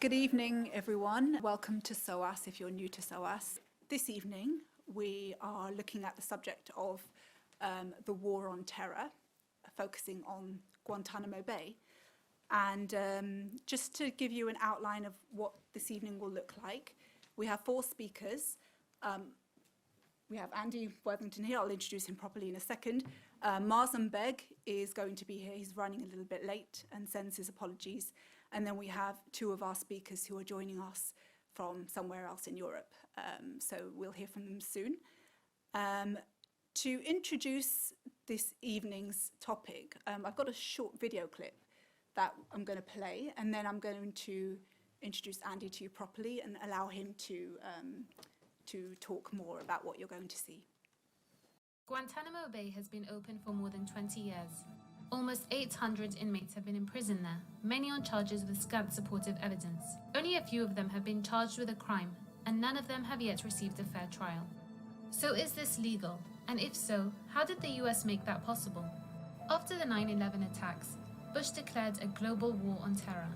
Good evening, everyone. Welcome to SOAS, if you're new to SOAS. This evening, we are looking at the subject of the war on terror, focusing on Guantanamo Bay. And just to give you an outline of what this evening will look like, we have 4 speakers. We have Andy Worthington here. I'll introduce him properly in a second. Moazzam Begg is going to be here. He's running a little bit late and sends his apologies. And then we have 2 of our speakers who are joining us from somewhere else in Europe. So we'll hear from them soon. To introduce this evening's topic, I've got a short video clip that I'm going to play, and then I'm going to introduce Andy to you properly and allow him to talk more about what you're going to see. Guantanamo Bay has been open for more than 20 years. Almost 800 inmates have been imprisoned there, many on charges with scant supportive evidence. Only a few of them have been charged with a crime, and none of them have yet received a fair trial. So is this legal? And if so, how did the US make that possible? After the 9/11 attacks, Bush declared a global war on terror.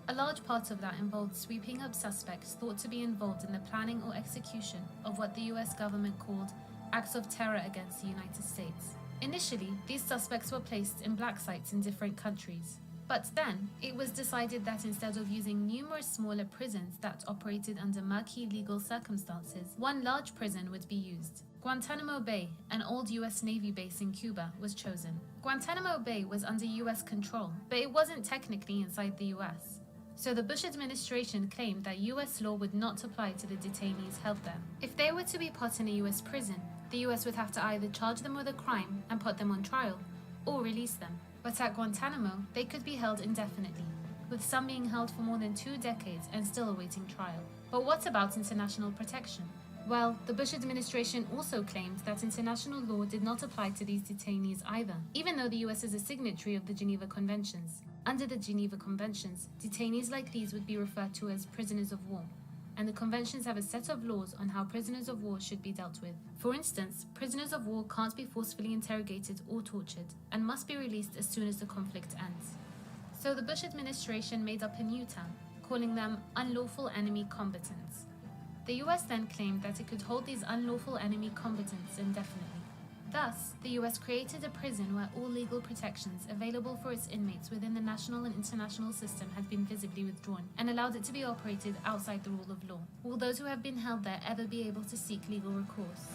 A large part of that involved sweeping up suspects thought to be involved in the planning or execution of what the US government called acts of terror against the United States. Initially, these suspects were placed in black sites in different countries. But then, it was decided that instead of using numerous smaller prisons that operated under murky legal circumstances, one large prison would be used. Guantanamo Bay, an old US Navy base in Cuba, was chosen. Guantanamo Bay was under US control, but it wasn't technically inside the US. So the Bush administration claimed that US law would not apply to the detainees held there. If they were to be put in a US prison, the US would have to either charge them with a crime and put them on trial, or release them. But at Guantanamo, they could be held indefinitely, with some being held for more than 2 decades and still awaiting trial. But what about international protection? Well, the Bush administration also claimed that international law did not apply to these detainees either, even though the US is a signatory of the Geneva Conventions. Under the Geneva Conventions, detainees like these would be referred to as prisoners of war, and the conventions have a set of laws on how prisoners of war should be dealt with. For instance, prisoners of war can't be forcefully interrogated or tortured, and must be released as soon as the conflict ends. So the Bush administration made up a new term, calling them unlawful enemy combatants. The US then claimed that it could hold these unlawful enemy combatants indefinitely. Thus, the US created a prison where all legal protections available for its inmates within the national and international system had been visibly withdrawn, and allowed it to be operated outside the rule of law. Will those who have been held there ever be able to seek legal recourse?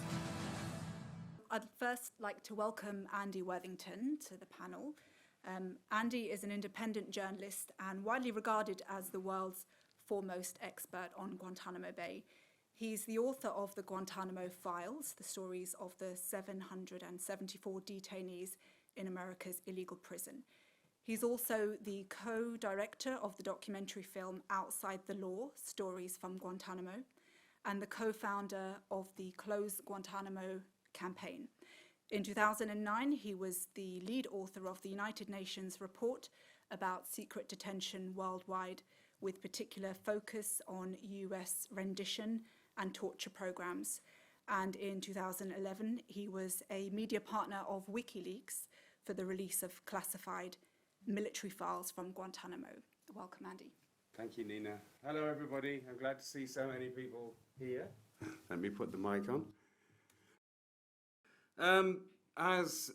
I'd first like to welcome Andy Worthington to the panel. Andy is an independent journalist and widely regarded as the world's foremost expert on Guantanamo Bay. He's the author of the Guantanamo Files, the stories of the 774 detainees in America's illegal prison. He's also the co-director of the documentary film Outside the Law, Stories from Guantanamo, and the co-founder of the Close Guantanamo campaign. In 2009, he was the lead author of the United Nations report about secret detention worldwide, with particular focus on US rendition and torture programs. And in 2011, he was a media partner of WikiLeaks for the release of classified military files from Guantanamo. Welcome, Andy. Thank you, Nina. Hello, everybody. I'm glad to see so many people here. Let me put the mic on. As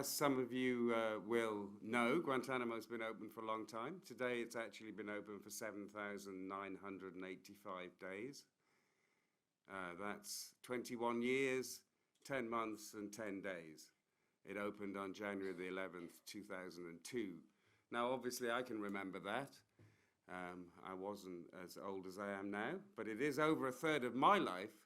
some of you will know, Guantanamo's been open for a long time. Today, it's actually been open for 7,985 days. That's 21 years, 10 months, and 10 days. It opened on January the 11th, 2002. Now, obviously, I can remember that. I wasn't as old as I am now, but it is over a third of my life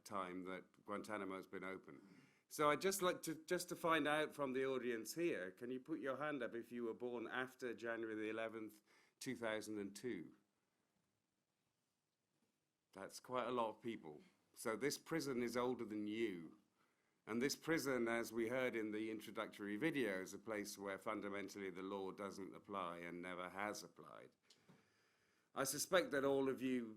time that Guantanamo's been open. So I'd just like to find out from the audience here, can you put your hand up if you were born after January the 11th, 2002? That's quite a lot of people. So this prison is older than you. And this prison, as we heard in the introductory video, is a place where fundamentally the law doesn't apply and never has applied. I suspect that all of you,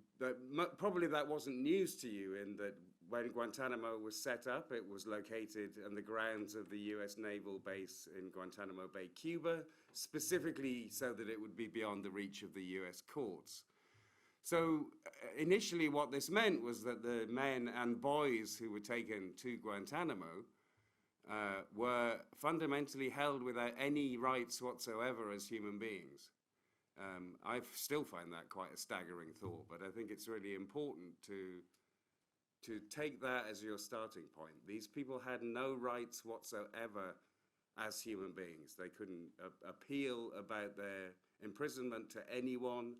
probably that wasn't news to you, in that when Guantanamo was set up, it was located on the grounds of the US naval base in Guantanamo Bay, Cuba, specifically so that it would be beyond the reach of the US courts. So initially what this meant was that the men and boys who were taken to Guantanamo were fundamentally held without any rights whatsoever as human beings. I still find that quite a staggering thought, but I think it's really important to take that as your starting point. These people had no rights whatsoever as human beings. They couldn't appeal about their imprisonment to anyone.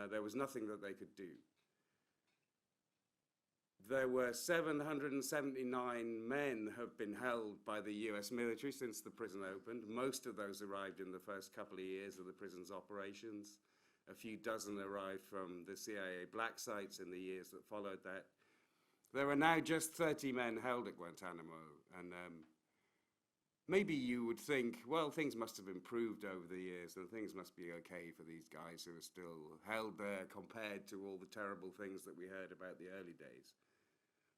There was nothing that they could do. There were 779 men have been held by the US military since the prison opened. Most of those arrived in the first couple of years of the prison's operations. A few dozen arrived from the CIA black sites in the years that followed that. There are now just 30 men held at Guantanamo, and maybe you would think, well, things must have improved over the years and things must be okay for these guys who are still held there compared to all the terrible things that we heard about the early days.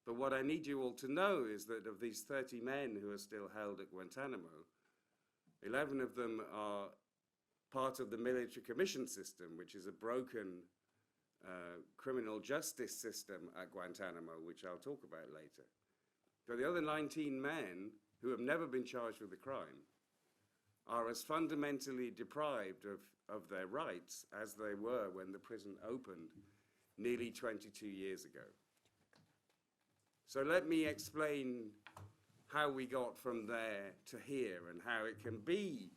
But what I need you all to know is that of these 30 men who are still held at Guantanamo, 11 of them are part of the military commission system, which is a broken criminal justice system at Guantanamo, which I'll talk about later. But the other 19 men who have never been charged with a crime are as fundamentally deprived of their rights as they were when the prison opened nearly 22 years ago. So let me explain how we got from there to here and how it can be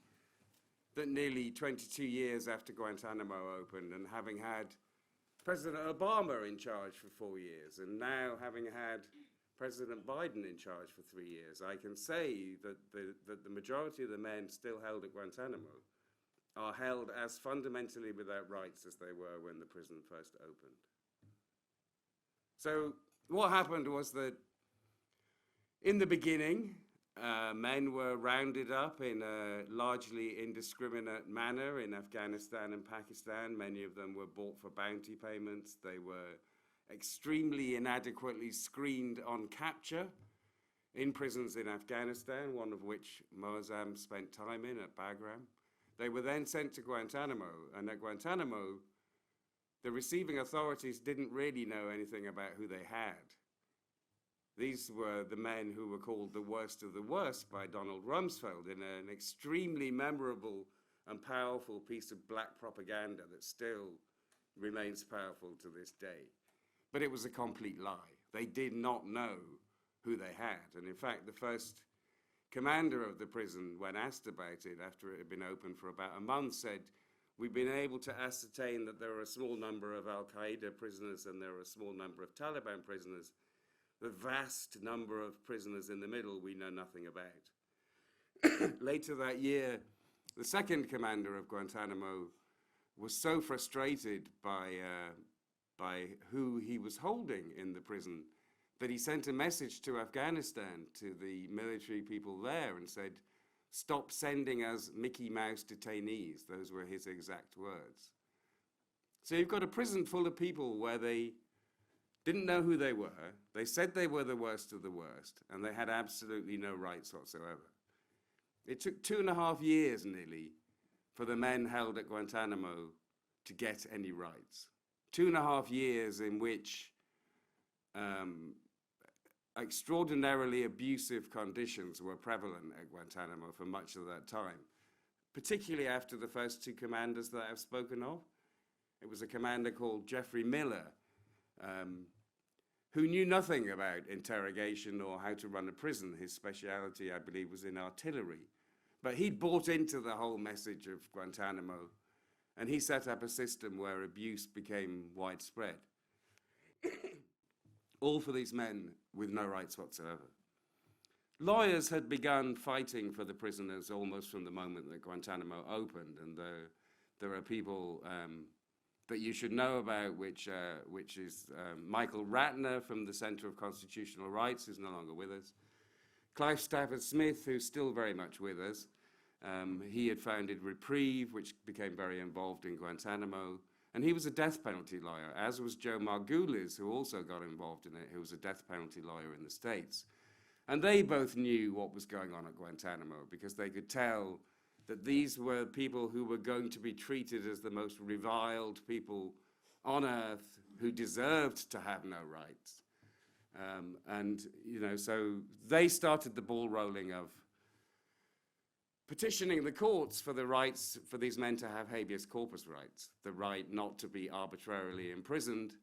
that nearly 22 years after Guantanamo opened, and having had President Obama in charge for 4 years and now having had President Biden in charge for 3 years, I can say that the majority of the men still held at Guantanamo are held as fundamentally without rights as they were when the prison first opened. So what happened was that in the beginning, men were rounded up in a largely indiscriminate manner in Afghanistan and Pakistan. Many of them were bought for bounty payments. They were extremely inadequately screened on capture in prisons in Afghanistan, one of which Moazzam spent time in at Bagram. They were then sent to Guantanamo, and at Guantanamo, the receiving authorities didn't really know anything about who they had. These were the men who were called the worst of the worst by Donald Rumsfeld in an extremely memorable and powerful piece of black propaganda that still remains powerful to this day. But it was a complete lie. They did not know who they had. And in fact, the first commander of the prison, when asked about it after it had been open for about a month, said, "We've been able to ascertain that there are a small number of Al-Qaeda prisoners and there are a small number of Taliban prisoners. The vast number of prisoners in the middle we know nothing about." Later that year, the second commander of Guantanamo was so frustrated by who he was holding in the prison that he sent a message to Afghanistan, to the military people there, and said, "Stop sending us Mickey Mouse detainees." Those were his exact words. So you've got a prison full of people where they didn't know who they were. They said they were the worst of the worst, and they had absolutely no rights whatsoever. It took 2.5 years nearly for the men held at Guantanamo to get any rights. 2.5 years in which extraordinarily abusive conditions were prevalent at Guantanamo for much of that time, particularly after the first two commanders that I've spoken of. It was a commander called Jeffrey Miller, who knew nothing about interrogation or how to run a prison. His speciality, I believe, was in artillery. But he'd bought into the whole message of Guantanamo, and he set up a system where abuse became widespread. All for these men with no rights whatsoever. Lawyers had begun fighting for the prisoners almost from the moment that Guantanamo opened, and there are people that you should know about, which is Michael Ratner from the Center of Constitutional Rights, who's no longer with us. Clive Stafford Smith, who's still very much with us. He had founded Reprieve, which became very involved in Guantanamo. And he was a death penalty lawyer, as was Joe Margulies, who also got involved in it, who was a death penalty lawyer in the States. And they both knew what was going on at Guantanamo, because they could tell that these were people who were going to be treated as the most reviled people on earth, who deserved to have no rights. And, you know, so they started the ball rolling of petitioning the courts for the rights for these men to have habeas corpus rights, the right not to be arbitrarily imprisoned,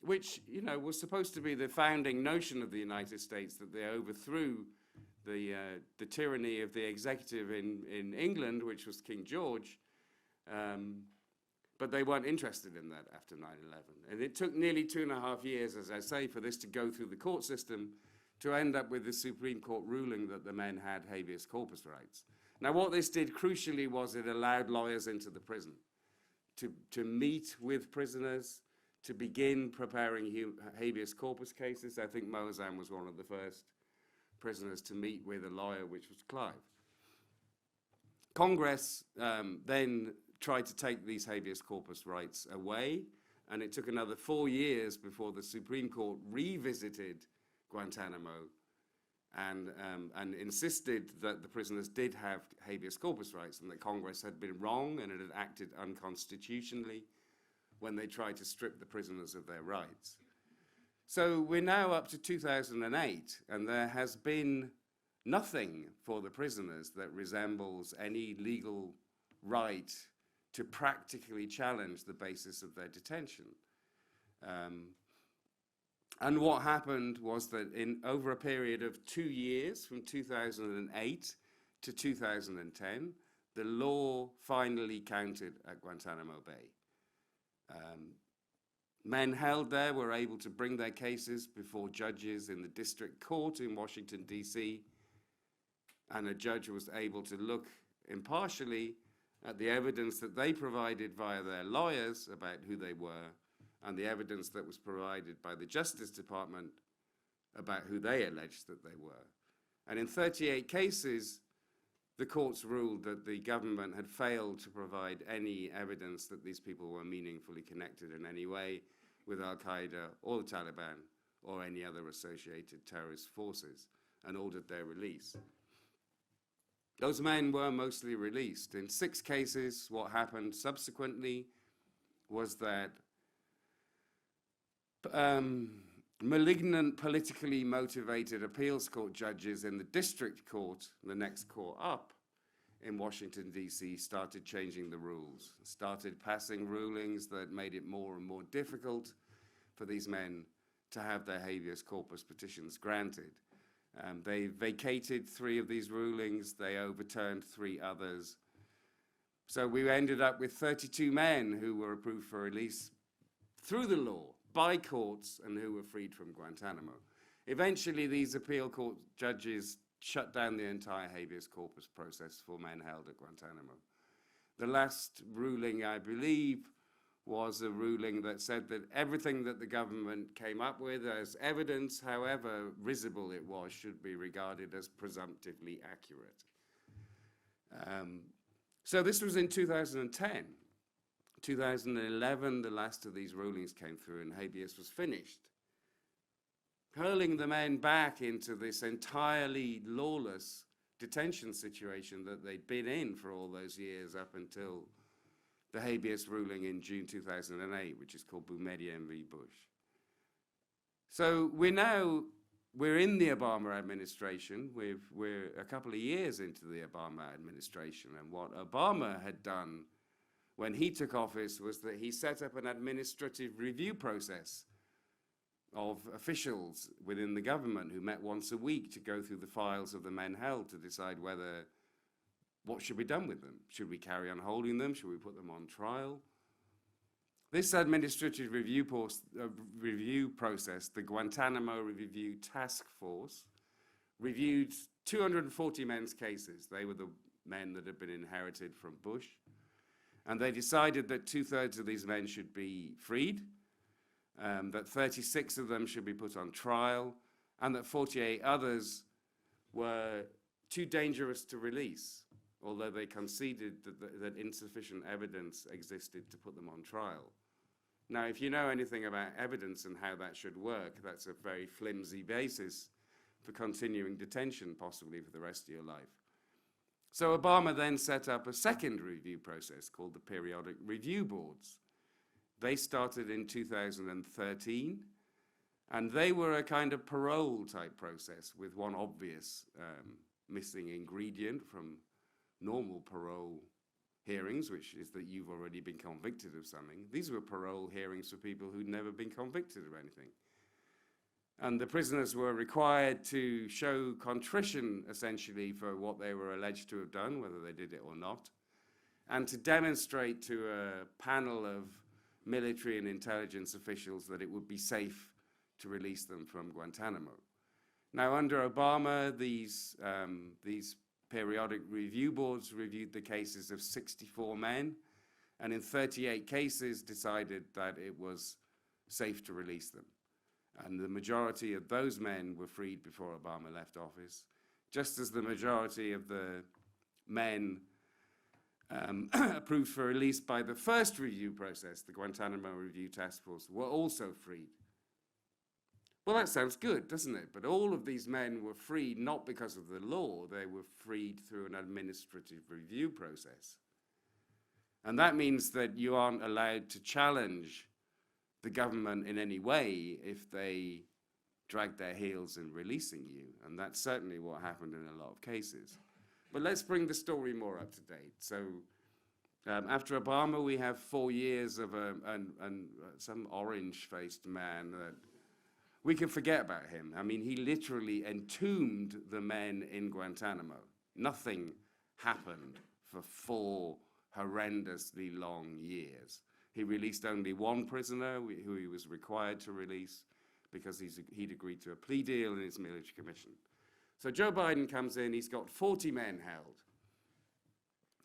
which, you know, was supposed to be the founding notion of the United States, that they overthrew the tyranny of the executive in England, which was King George. But they weren't interested in that after 9/11. And it took nearly 2.5 years, as I say, for this to go through the court system to end up with the Supreme Court ruling that the men had habeas corpus rights. Now, what this did crucially was it allowed lawyers into the prison to meet with prisoners, to begin preparing habeas corpus cases. I think Moazzam was one of the first prisoners to meet with a lawyer, which was Clive. Congress then tried to take these habeas corpus rights away, and it took another 4 years before the Supreme Court revisited Guantanamo and insisted that the prisoners did have habeas corpus rights, and that Congress had been wrong and it had acted unconstitutionally when they tried to strip the prisoners of their rights. So we're now up to 2008, and there has been nothing for the prisoners that resembles any legal right to practically challenge the basis of their detention. And what happened was that over a period of 2 years, from 2008 to 2010, the law finally counted at Guantanamo Bay. Men held there were able to bring their cases before judges in the district court in Washington, D.C., and a judge was able to look impartially at the evidence that they provided via their lawyers about who they were, and the evidence that was provided by the Justice Department about who they alleged that they were. And in 38 cases, the courts ruled that the government had failed to provide any evidence that these people were meaningfully connected in any way with Al-Qaeda or the Taliban or any other associated terrorist forces, and ordered their release. Those men were mostly released. In 6 cases, what happened subsequently was that malignant, politically motivated appeals court judges in the district court, the next court up in Washington, D.C., started changing the rules, started passing rulings that made it more and more difficult for these men to have their habeas corpus petitions granted. They vacated 3 of these rulings, they overturned 3 others. So we ended up with 32 men who were approved for release through the law, by courts, and who were freed from Guantanamo. Eventually, these appeal court judges shut down the entire habeas corpus process for men held at Guantanamo. The last ruling, I believe, was a ruling that said that everything that the government came up with as evidence, however risible it was, should be regarded as presumptively accurate. So this was in 2010. 2011, the last of these rulings came through and habeas was finished, hurling the men back into this entirely lawless detention situation that they'd been in for all those years up until the habeas ruling in June 2008, which is called Boumediene v. Bush. So we're in the Obama administration. We're a couple of years into the Obama administration, and what Obama had done when he took office was that he set up an administrative review process of officials within the government who met once a week to go through the files of the men held to decide what should be done with them. Should we carry on holding them? Should we put them on trial? This administrative review process, the Guantanamo Review Task Force, reviewed 240 men's cases. They were the men that had been inherited from Bush. And they decided that 2/3 of these men should be freed, that 36 of them should be put on trial, and that 48 others were too dangerous to release. although they conceded that insufficient evidence existed to put them on trial. Now, if you know anything about evidence and how that should work, that's a very flimsy basis for continuing detention, possibly for the rest of your life. So Obama then set up a second review process called the Periodic Review Boards. They started in 2013, and they were a kind of parole type process with one obvious missing ingredient from normal parole hearings, which is that you've already been convicted of something. These were parole hearings for people who'd never been convicted of anything. And the prisoners were required to show contrition, essentially, for what they were alleged to have done, whether they did it or not, and to demonstrate to a panel of military and intelligence officials that it would be safe to release them from Guantanamo. Now, under Obama, these periodic review boards reviewed the cases of 64 men, and in 38 cases decided that it was safe to release them. And the majority of those men were freed before Obama left office, just as the majority of the men approved for release by the first review process, the Guantanamo Review Task Force, were also freed. Well, that sounds good, doesn't it? But all of these men were freed not because of the law, they were freed through an administrative review process. And that means that you aren't allowed to challenge the government in any way if they drag their heels in releasing you. And that's certainly what happened in a lot of cases. But let's bring the story more up to date. So after Obama, we have 4 years of some orange-faced man that we can forget about him. I mean, he literally entombed the men in Guantanamo. Nothing happened for 4 horrendously long years. He released only one prisoner who he was required to release because he'd agreed to a plea deal in his military commission. So Joe Biden comes in, he's got 40 men held.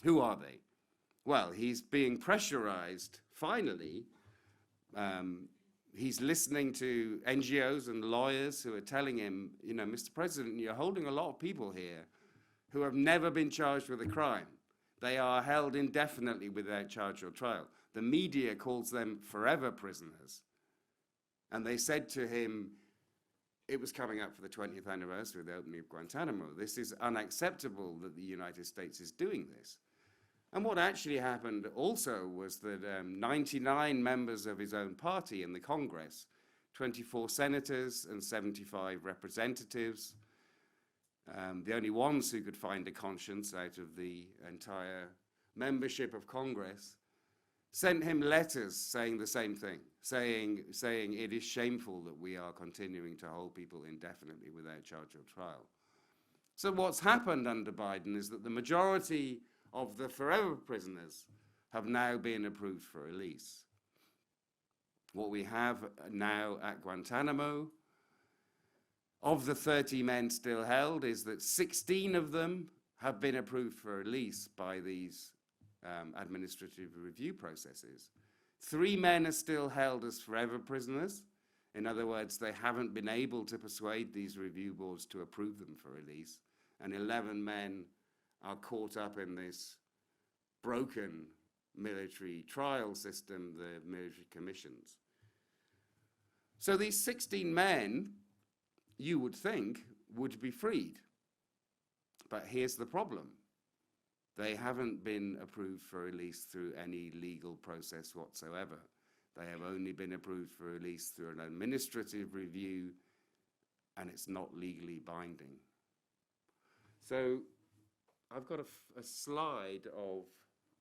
Who are they? Well, he's being pressurized, finally. He's listening to NGOs and lawyers who are telling him, you know, Mr. President, you're holding a lot of people here who have never been charged with a crime. They are held indefinitely without charge or trial. The media calls them forever prisoners. And they said to him, it was coming up for the 20th anniversary of the opening of Guantanamo. This is unacceptable that the United States is doing this. And what actually happened also was that 99 members of his own party in the Congress, 24 senators and 75 representatives, the only ones who could find a conscience out of the entire membership of Congress, sent him letters saying the same thing, saying it is shameful that we are continuing to hold people indefinitely without charge or trial. So what's happened under Biden is that the majority of the forever prisoners have now been approved for release. What we have now at Guantanamo, of the 30 men still held, is that 16 of them have been approved for release by these administrative review processes. 3 men are still held as forever prisoners. In other words, they haven't been able to persuade these review boards to approve them for release. And 11 men are caught up in this broken military trial system, the military commissions. So these 16 men, you would think, would be freed. But here's the problem. They haven't been approved for release through any legal process whatsoever. They have only been approved for release through an administrative review, and it's not legally binding. So I've got a slide of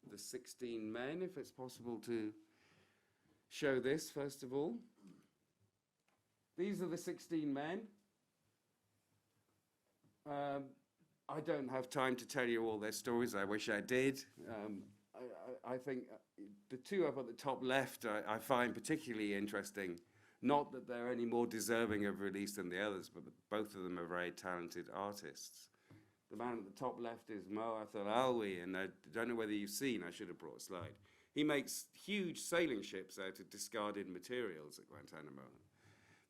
the 16 men, if it's possible to show this, first of all. These are the 16 men. I don't have time to tell you all their stories. I wish I did. I think the 2 up at the top left I find particularly interesting. Not that they're any more deserving of release than the others, but both of them are very talented artists. The man at the top left is Moazzam, and I don't know whether you've seen, I should have brought a slide. He makes huge sailing ships out of discarded materials at Guantanamo.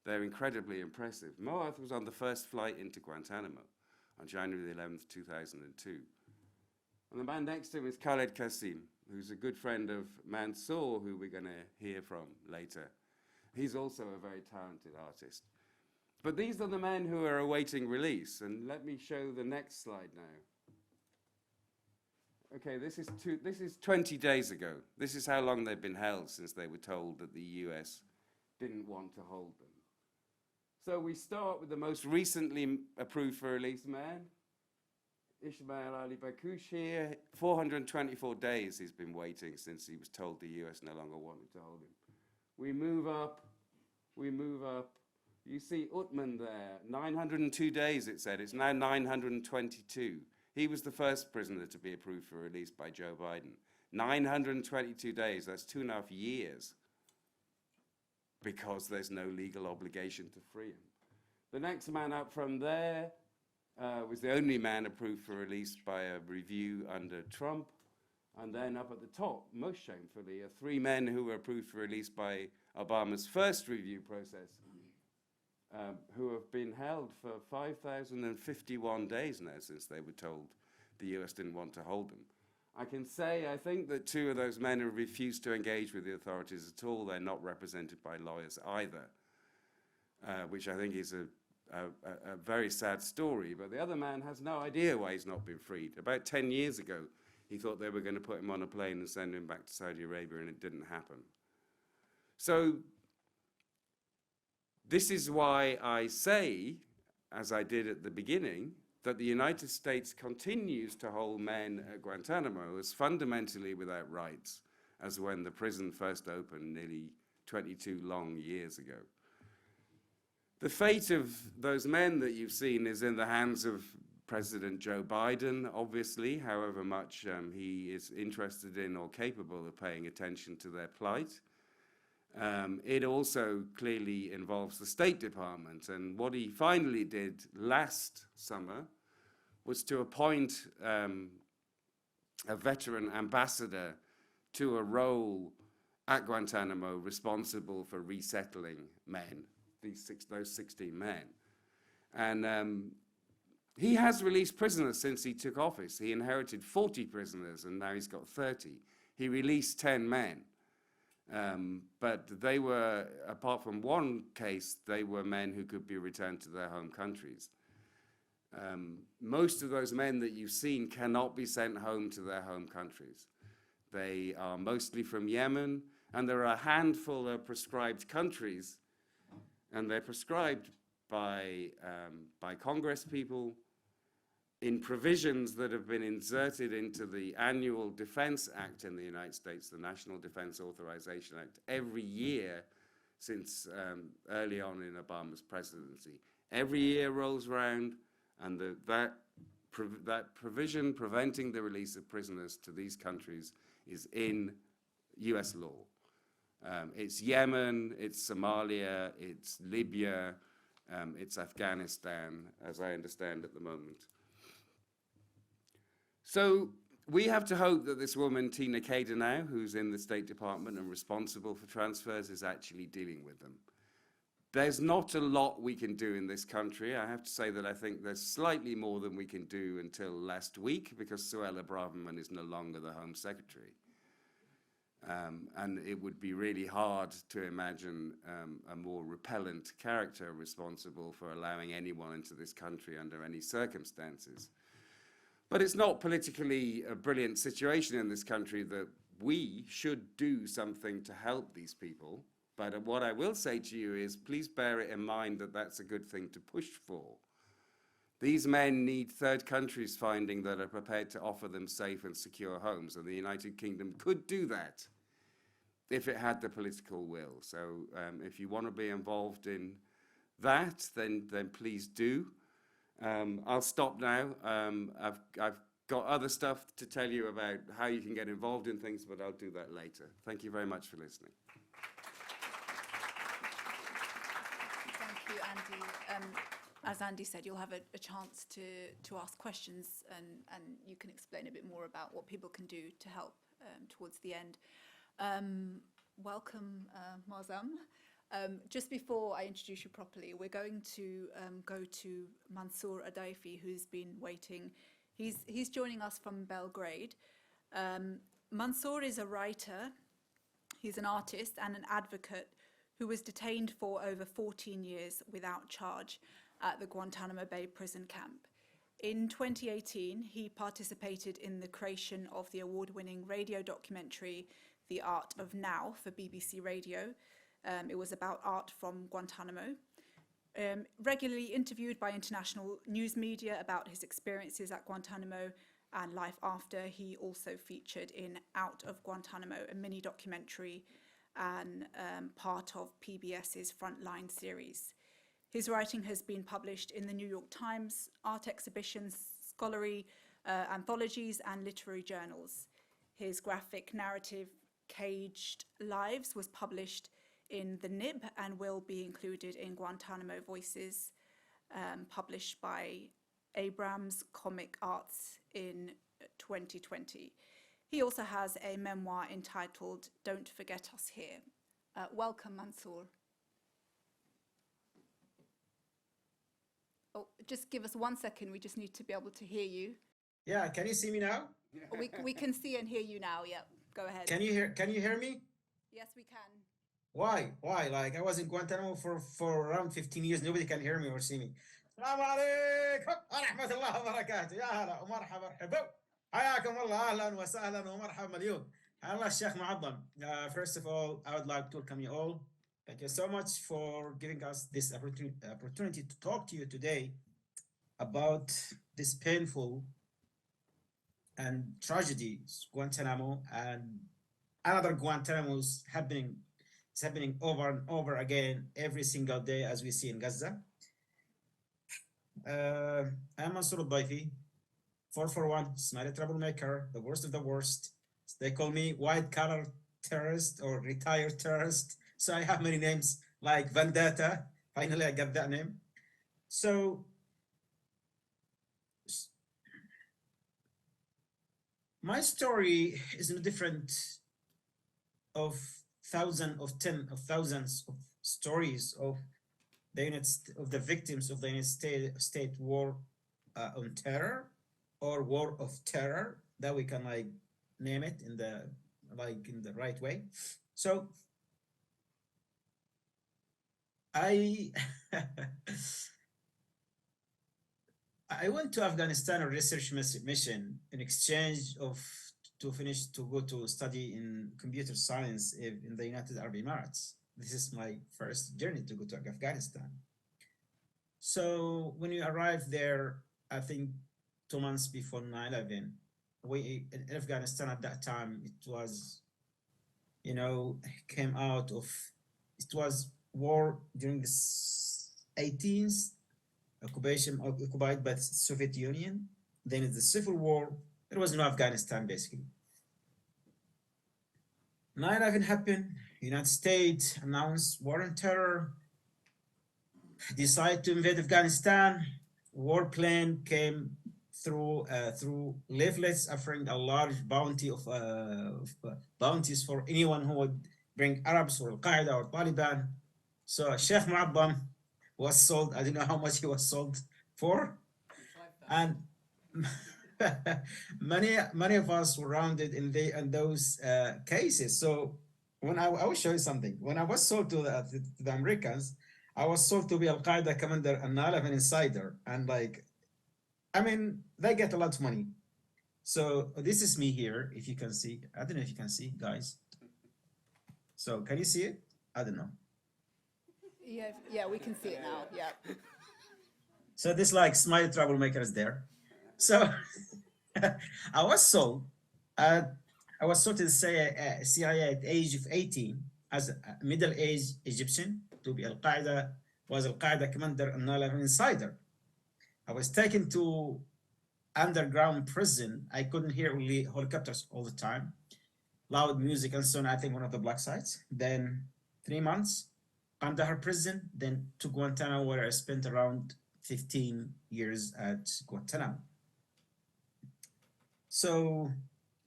They're incredibly impressive. Moazzam was on the first flight into Guantanamo on January the 11th, 2002. And the man next to him is Khaled Qasim, who's a good friend of Mansoor, who we're going to hear from later. He's also a very talented artist. But these are the men who are awaiting release. And let me show the next slide now. Okay, this is 20 days ago. This is how long they've been held since they were told that the US didn't want to hold them. So we start with the most recently approved for release man, Ismail Ali Bakush here. 424 days he's been waiting since he was told the US no longer wanted to hold him. We move up. You see Utman there, 902 days it said. It's now 922. He was the first prisoner to be approved for release by Joe Biden. 922 days, that's 2.5 years, because there's no legal obligation to free him. The next man up from there was the only man approved for release by a review under Trump. And then up at the top, most shamefully, are 3 men who were approved for release by Obama's first review process, who have been held for 5,051 days now since they were told the US didn't want to hold them. I can say, I think that 2 of those men have refused to engage with the authorities at all. They're not represented by lawyers either, which I think is a very sad story. But the other man has no idea why he's not been freed. About 10 years ago, he thought they were going to put him on a plane and send him back to Saudi Arabia, and it didn't happen. So this is why I say, as I did at the beginning, that the United States continues to hold men at Guantanamo as fundamentally without rights as when the prison first opened nearly 22 long years ago. The fate of those men that you've seen is in the hands of President Joe Biden, obviously, however much he is interested in or capable of paying attention to their plight. It also clearly involves the State Department, and what he finally did last summer was to appoint a veteran ambassador to a role at Guantanamo responsible for resettling men, those 16 men. And he has released prisoners since he took office. He inherited 40 prisoners, and now he's got 30. He released 10 men. But they were, apart from one case, they were men who could be returned to their home countries. Most of those men that you've seen cannot be sent home to their home countries. They are mostly from Yemen, and there are a handful of prescribed countries, and they're prescribed by Congress people in provisions that have been inserted into the annual Defense Act in the United States, the National Defense Authorization Act, every year since early on in Obama's presidency. Every year rolls around, and that provision preventing the release of prisoners to these countries is in US law. It's Yemen, it's Somalia, it's Libya, it's Afghanistan, as I understand at the moment. So we have to hope that this woman, Tina Kader now, who's in the State Department and responsible for transfers, is actually dealing with them. There's not a lot we can do in this country. I have to say that I think there's slightly more than we can do until last week, because Suella Braverman is no longer the Home Secretary. And it would be really hard to imagine a more repellent character responsible for allowing anyone into this country under any circumstances. But it's not politically a brilliant situation in this country that we should do something to help these people. But what I will say to you is, please bear it in mind that that's a good thing to push for. These men need third countries finding that are prepared to offer them safe and secure homes, and the United Kingdom could do that if it had the political will. So if you want to be involved in that, then please do. I'll stop now. I've got other stuff to tell you about how you can get involved in things, but I'll do that later. Thank you very much for listening. Thank you, Andy. As Andy said, you'll have a chance to ask questions, and you can explain a bit more about what people can do to help towards the end. Welcome, Moazzam. Just before I introduce you properly, we're going to go to Mansoor Adayfi, who's been waiting He's joining us from Belgrade. Mansoor is a writer, he's an artist and an advocate who was detained for over 14 years without charge at the Guantanamo Bay prison camp. In 2018, he participated in the creation of the award-winning radio documentary The Art of Now for BBC Radio. It was about art from Guantanamo. Regularly interviewed by international news media about his experiences at Guantanamo and life after, he also featured in Out of Guantanamo, a mini documentary and part of PBS's Frontline series. His writing has been published in the New York Times, art exhibitions, scholarly anthologies and literary journals. His graphic narrative Caged Lives was published in the Nib and will be included in Guantanamo Voices, published by Abrams Comic Arts in 2020. He also has a memoir entitled Don't Forget Us Here. Welcome, Mansoor. Oh, just give us 1 second. We just need to be able to hear you. Yeah, can you see me now? We can see and hear you now. Yep, go ahead. Can you hear me? Yes, we can. Why? Like I was in Guantanamo for around 15 years. Nobody can hear me or see me. السلام عليكم ورحمة الله وبركاته. يا هلا ومرحبا ارحبوا. حياكم الله أهلا وسهلا ومرحبا مليون. الله الشيخ معظم. First of all, I would like to welcome you all. Thank you so much for giving us this opportunity to talk to you today about this painful and tragedy, Guantanamo, and another Guantanamo's happening. It's happening over and over again every single day, as we see in Gaza. I'm Mansoor Adayfi, 441, Smiley troublemaker, the worst of the worst. They call me white collar terrorist or retired terrorist. So I have many names like Vendetta. Finally, I got that name. So my story is no different of thousands of stories of the victims of the United States war on terror or war of terror, that we can like name it in the right way. So I went to Afghanistan on research mission in exchange to go to study in computer science in the United Arab Emirates. This is my first journey to go to Afghanistan. So when we arrived there, I think 2 months before 9/11, we in Afghanistan at that time, it was, came out of, it was war during the 18th, occupied by the Soviet Union. Then it's the civil war. There was no Afghanistan, basically. 9/11 happened. United States announced war on terror, decided to invade Afghanistan. Warplane came through leaflets offering a large bounty of bounties for anyone who would bring Arabs or Al-Qaeda or Taliban. So Sheikh Moazzam was sold. I don't know how much he was sold for, and many of us were rounded in those cases. So when I will show you something. When I was sold to the Americans, I was sold to be Al-Qaeda commander and 9/11 insider, and they get a lot of money. So this is me here. If you can see, I don't know if you can see, guys. So can you see it? I don't know. Yeah, we can see it now. Yeah. So this smiley troublemaker is there. So I was sold. I was sold to the CIA at the age of 18 as a middle-aged Egyptian to be Al-Qaeda commander and 9/11 insider. I was taken to underground prison. I couldn't hear only helicopters all the time, loud music and so on. I think one of the black sites. Then 3 months under her prison, then to Guantanamo, where I spent around 15 years at Guantanamo. So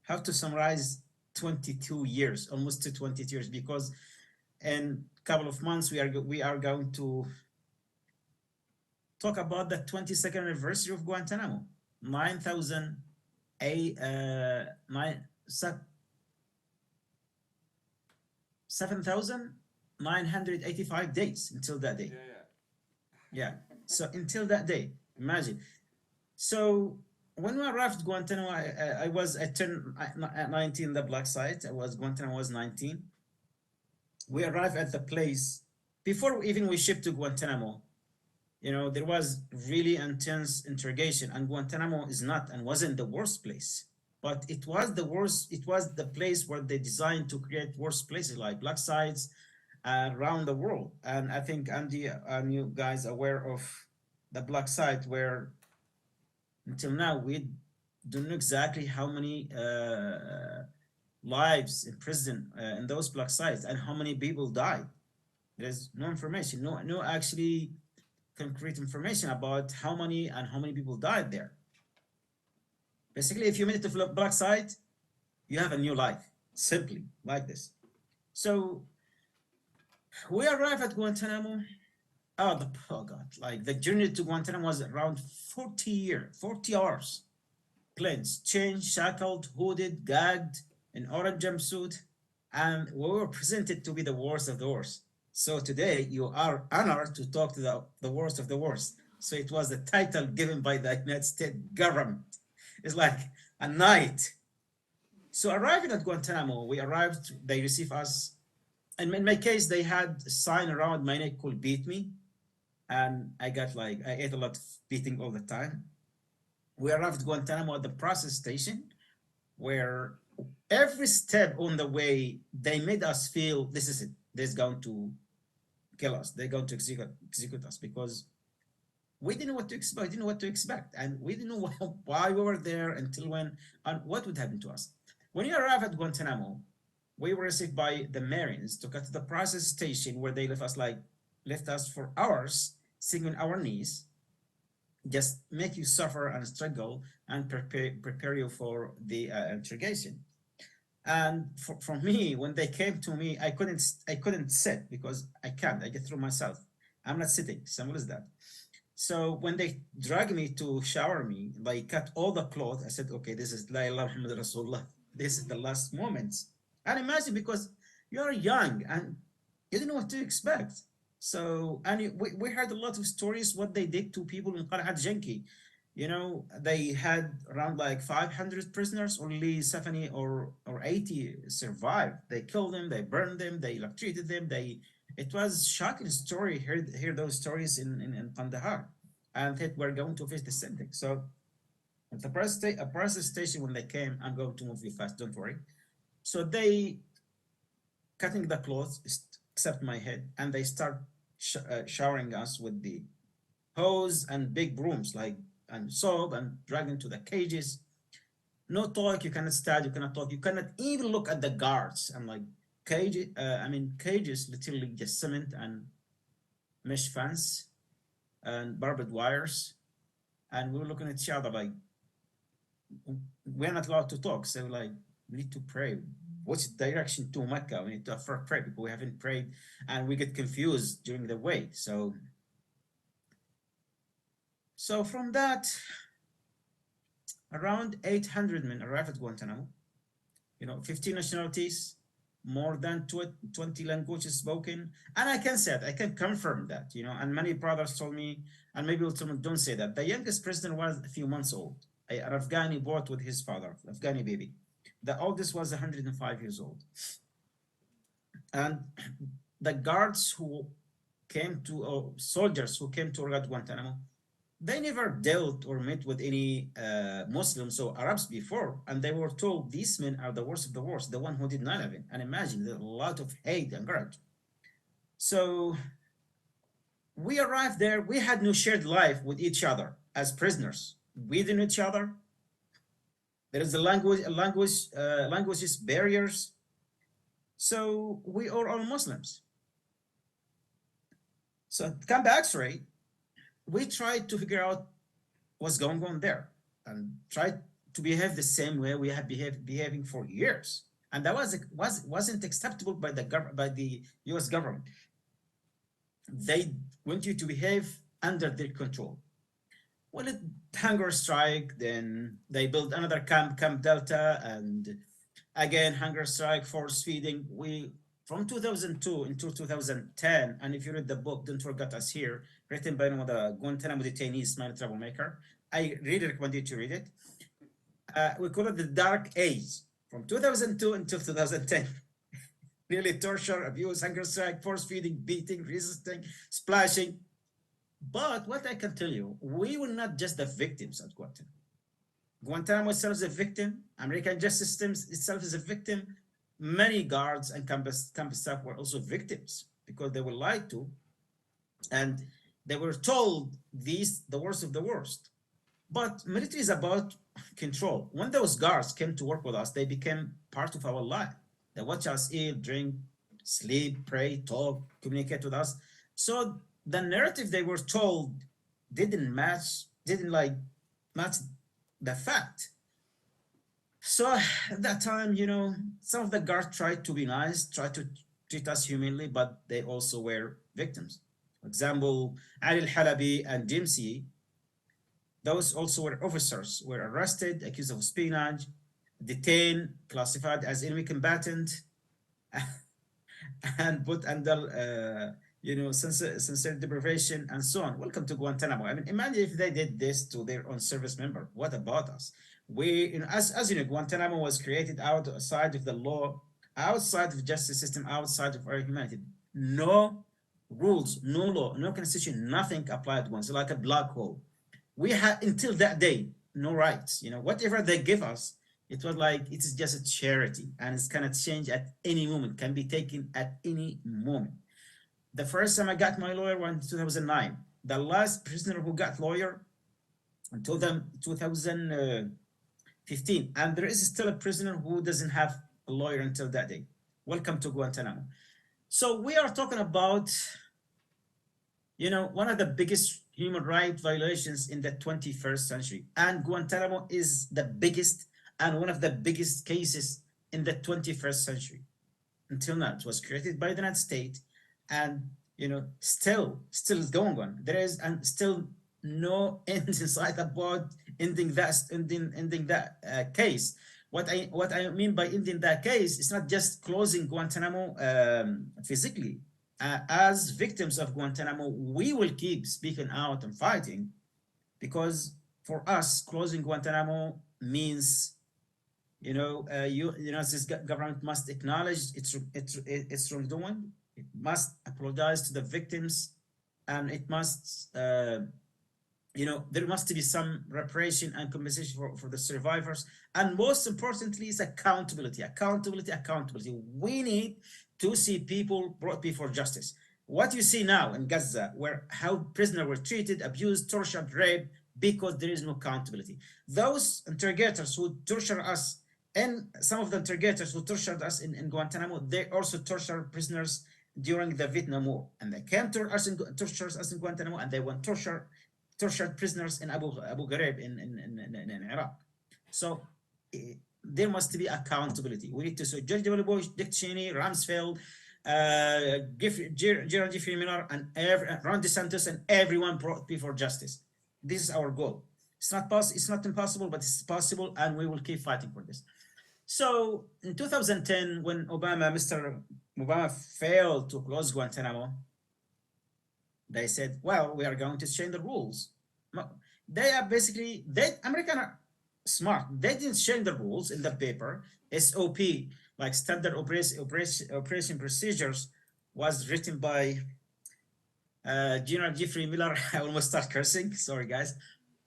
how to summarize 22 years, almost to 22 years, because in a couple of months we are going to talk about the 22nd anniversary of Guantanamo. 7,985 days until that day. Yeah. So until that day, imagine. So when we arrived Guantanamo, I turned 19 the black site. Guantanamo was 19. We arrived at the place before even we shipped to Guantanamo. You know, there was really intense interrogation, and Guantanamo is not and wasn't the worst place, but it was the worst. It was the place where they designed to create worse places like black sites around the world. And I think Andy and you guys aware of the black site where until now we don't know exactly how many lives in prison in those black sites and how many people died. There's no information, no actually concrete information about how many people died there. Basically, if you made it to black site, you have a new life, simply like this. So we arrived at Guantanamo. Oh God, like the journey to Guantanamo was around 40 hours. Planes, chained, shackled, hooded, gagged, in orange jumpsuit, and we were presented to be the worst of the worst. So today you are honored to talk to the worst of the worst. So it was the title given by the United States government. It's like a knight. So arriving at Guantanamo, they received us, and in my case, they had a sign around my neck called "Beat Me," and I ate a lot of beating all the time. We arrived at Guantanamo at the process station, where every step on the way, they made us feel this is it. They're going to kill us. They're going to execute us, because we didn't know what to expect. And we didn't know why we were there until when and what would happen to us. When you arrive at Guantanamo, we were received by the Marines to get to the process station, where they left us for hours, sitting on our knees, just make you suffer and struggle and prepare you for the interrogation. And for me, when they came to me, I couldn't sit, because I get through myself. I'm not sitting. Simple as that. So when they dragged me to shower me, they cut all the clothes. I said, okay, this is La ilaha Muhammad Rasulullah. This is the last moments. And imagine, because you're young and you don't know what to expect. So, and we heard a lot of stories what they did to people in Qal'at Janki. You know, they had around like 500 prisoners, only 70 or 80 survived. They killed them, they burned them, they electrocuted them. It was shocking story. Hear those stories in Kandahar, and that we're going to face the same thing. So at the process station, when they came, I'm going to move you fast, don't worry. So they cutting the clothes except my head, and they start showering us with the hose and big brooms, and soap, and dragging to the cages. No talk, you cannot stand, you cannot talk, you cannot even look at the guards. I'm like, cages, literally just cement and mesh fence and barbed wires. And we were looking at each other like, we're not allowed to talk. So like, we need to pray. What's the direction to Mecca? We need to pray, because we haven't prayed, and we get confused during the way. So from that, around 800 men arrived at Guantanamo. 15 nationalities, more than 20 languages spoken. And I can say it, I can confirm that, and many brothers told me, and maybe someone don't say that. The youngest prisoner was a few months old, an Afghani brought with his father, Afghani baby. The oldest was 105 years old. And the guards who came to, soldiers who came to Guantanamo, they never dealt or met with any Muslims or Arabs before, and they were told these men are the worst of the worst, the one who did 9/11. And imagine, there's a lot of hate and grudge. So we arrived there, we had no shared life with each other as prisoners. We didn't know each other. There is languages barriers. So we are all Muslims. So come back X-ray, we tried to figure out what's going on there, and tried to behave the same way we have behaving for years, and that wasn't acceptable by the U.S. government. They want you to behave under their control. Well, it hunger strike, then they built another camp, Camp Delta, and again hunger strike, force feeding. We from 2002 into 2010, and if you read the book, Don't Forget Us Here, written by one of the Guantanamo detainees, Smile Troublemaker, I really recommend you to read it. We call it the Dark Age, from 2002 until 2010. Really torture, abuse, hunger strike, force feeding, beating, resisting, splashing. But what I can tell you, we were not just the victims at Guantanamo. Guantanamo itself is a victim. American justice system itself is a victim. Many guards and campus staff were also victims because they were lied to, and they were told the worst of the worst. But military is about control. When those guards came to work with us, they became part of our life. They watch us eat, drink, sleep, pray, talk, communicate with us. So the narrative they were told didn't match the fact. So at that time, some of the guards tried to be nice, tried to treat us humanly, but they also were victims. For example, Ali al-Halabi and Jimsi, those also were officers, were arrested, accused of espionage, detained, classified as enemy combatant, and put under sincere deprivation and so on. Welcome to Guantanamo. I mean, imagine if they did this to their own service member. What about us? We, as you know, Guantanamo was created outside of the law, outside of the justice system, outside of our humanity. No rules, no law, no constitution, nothing applied once, like a black hole. We had until that day no rights. Whatever they give us, it was like it is just a charity, and it's gonna change at any moment, can be taken at any moment. The first time I got my lawyer was in 2009. The last prisoner who got lawyer until 2015, and there is still a prisoner who doesn't have a lawyer until that day. Welcome to Guantanamo. So we are talking about, one of the biggest human rights violations in the 21st century, and Guantanamo is the biggest and one of the biggest cases in the 21st century. Until now, it was created by the United States, and still is going on. There is and still no end in sight about ending that case. What I mean by ending that case is not just closing Guantanamo physically. As victims of Guantanamo, we will keep speaking out and fighting, because for us, closing Guantanamo means, this government must acknowledge its wrongdoing. It must apologize to the victims, and it must, there must be some reparation and compensation for the survivors. And most importantly is accountability. We need to see people brought before justice. What you see now in Gaza, how prisoners were treated, abused, tortured, raped, because there is no accountability. Those interrogators who torture us, and some of the interrogators who tortured us in Guantanamo, they also torture prisoners during the Vietnam War, and they came to us and tortured us in Guantanamo, and they went tortured prisoners in Abu Ghraib in Iraq. So there must be accountability. We need to see George W. Bush, Dick Cheney, Rumsfeld, Gerald Jeffrey Miller, and Ron DeSantis, and everyone brought before justice. This is our goal. It's not impossible, but it's possible, and we will keep fighting for this. So in 2010, when Mr. Obama failed to close Guantanamo, they said, well, we are going to change the rules. They are basically, Americans are smart. They didn't change the rules in the paper. SOP, like standard operation procedures, was written by General Jeffrey Miller. I almost start cursing. Sorry, guys.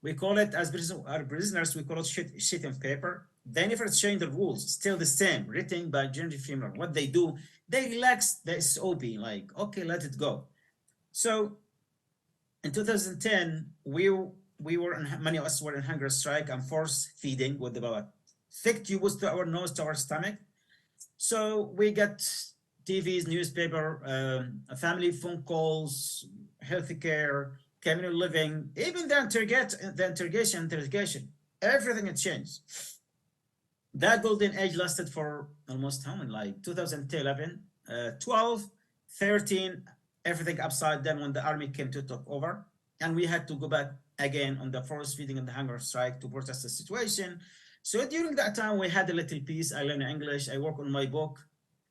We call it, as prisoners, we call it shit on paper. They never change the rules, still the same, written by General Jeffrey Miller. What they do, they relax the SOP, like, okay, let it go. So in 2010, many of us were in hunger strike and force feeding with the thick tubes to our nose, to our stomach. So we got TVs, newspaper, family phone calls, healthcare, communal living, even the interrogation, everything had changed. That golden age lasted for almost how many, like 2011, 12, 13, everything upside down when the army came to take over, and we had to go back again on the forced feeding and the hunger strike to protest the situation. So during that time, we had a little piece. I learned English. I work on my book,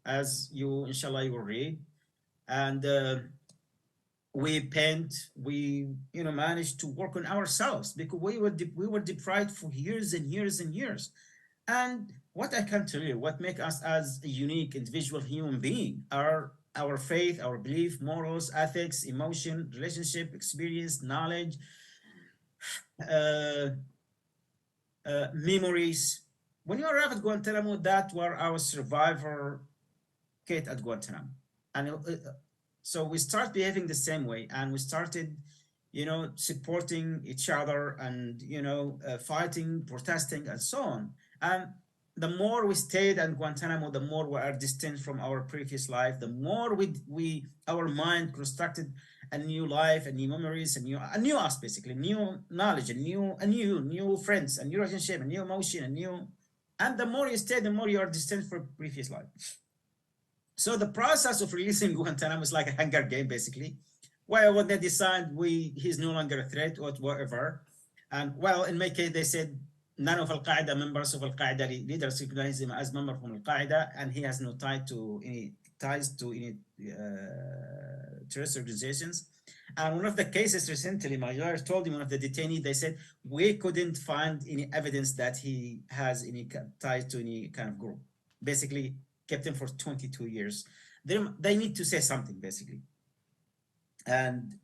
as you, inshallah, you will read. And we paint, we managed to work on ourselves because we were deprived for years and years and years. And what I can tell you, what makes us as a unique individual human being are our faith, our belief, morals, ethics, emotion, relationship, experience, knowledge, uh, memories. When you arrive at Guantanamo, that were our survivor kit at Guantanamo. And so we start behaving the same way, and we started, supporting each other and, fighting, protesting, and so on. And the more we stayed at Guantanamo, the more we are distant from our previous life, the more our mind constructed a new life, and new memories, and new us, basically, new knowledge, and new friends, and new relationship, and new emotion, and the more you stay, the more you are distant from previous life. So the process of releasing Guantanamo is like a Hunger Game, basically. Well, when they decide he's no longer a threat or whatever, and well, in my case, they said none of Al-Qaeda members of Al-Qaeda leaders recognize him as member from Al-Qaeda, and he has no ties to any terrorist organizations. And one of the cases recently, my lawyer told me, one of the detainees, they said, we couldn't find any evidence that he has any ties to any kind of group. Basically, kept him for 22 years. They need to say something, basically. And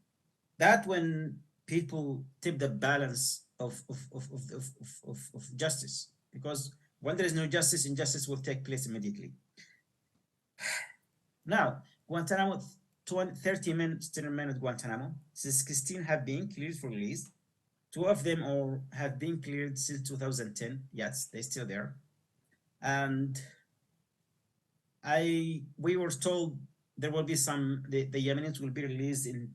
that when people tip the balance of justice, because when there is no justice, injustice will take place immediately. Now, Guantanamo, 30 men still remain at Guantanamo. 16 have been cleared for release. 2 of them have been cleared since 2010. Yes, they're still there. And we were told there will be the Yemenis will be released in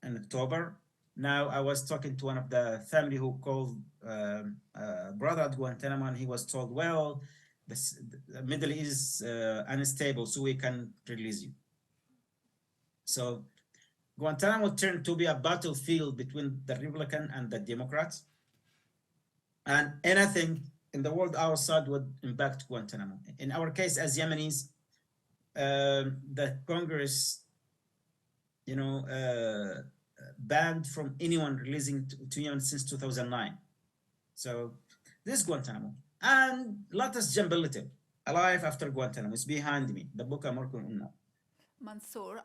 October. Now I was talking to one of the family who called brother at Guantanamo, and he was told, well, the Middle East is unstable, so we can release you. So Guantanamo turned to be a battlefield between the Republican and the Democrats, and anything in the world outside would impact Guantanamo. In our case, as Yemenis, the Congress, banned from anyone releasing to Yemen since 2009. So this is Guantanamo. And let us jump a little. Alive after Guantanamo is behind me. The book I'm working on now. Mansoor,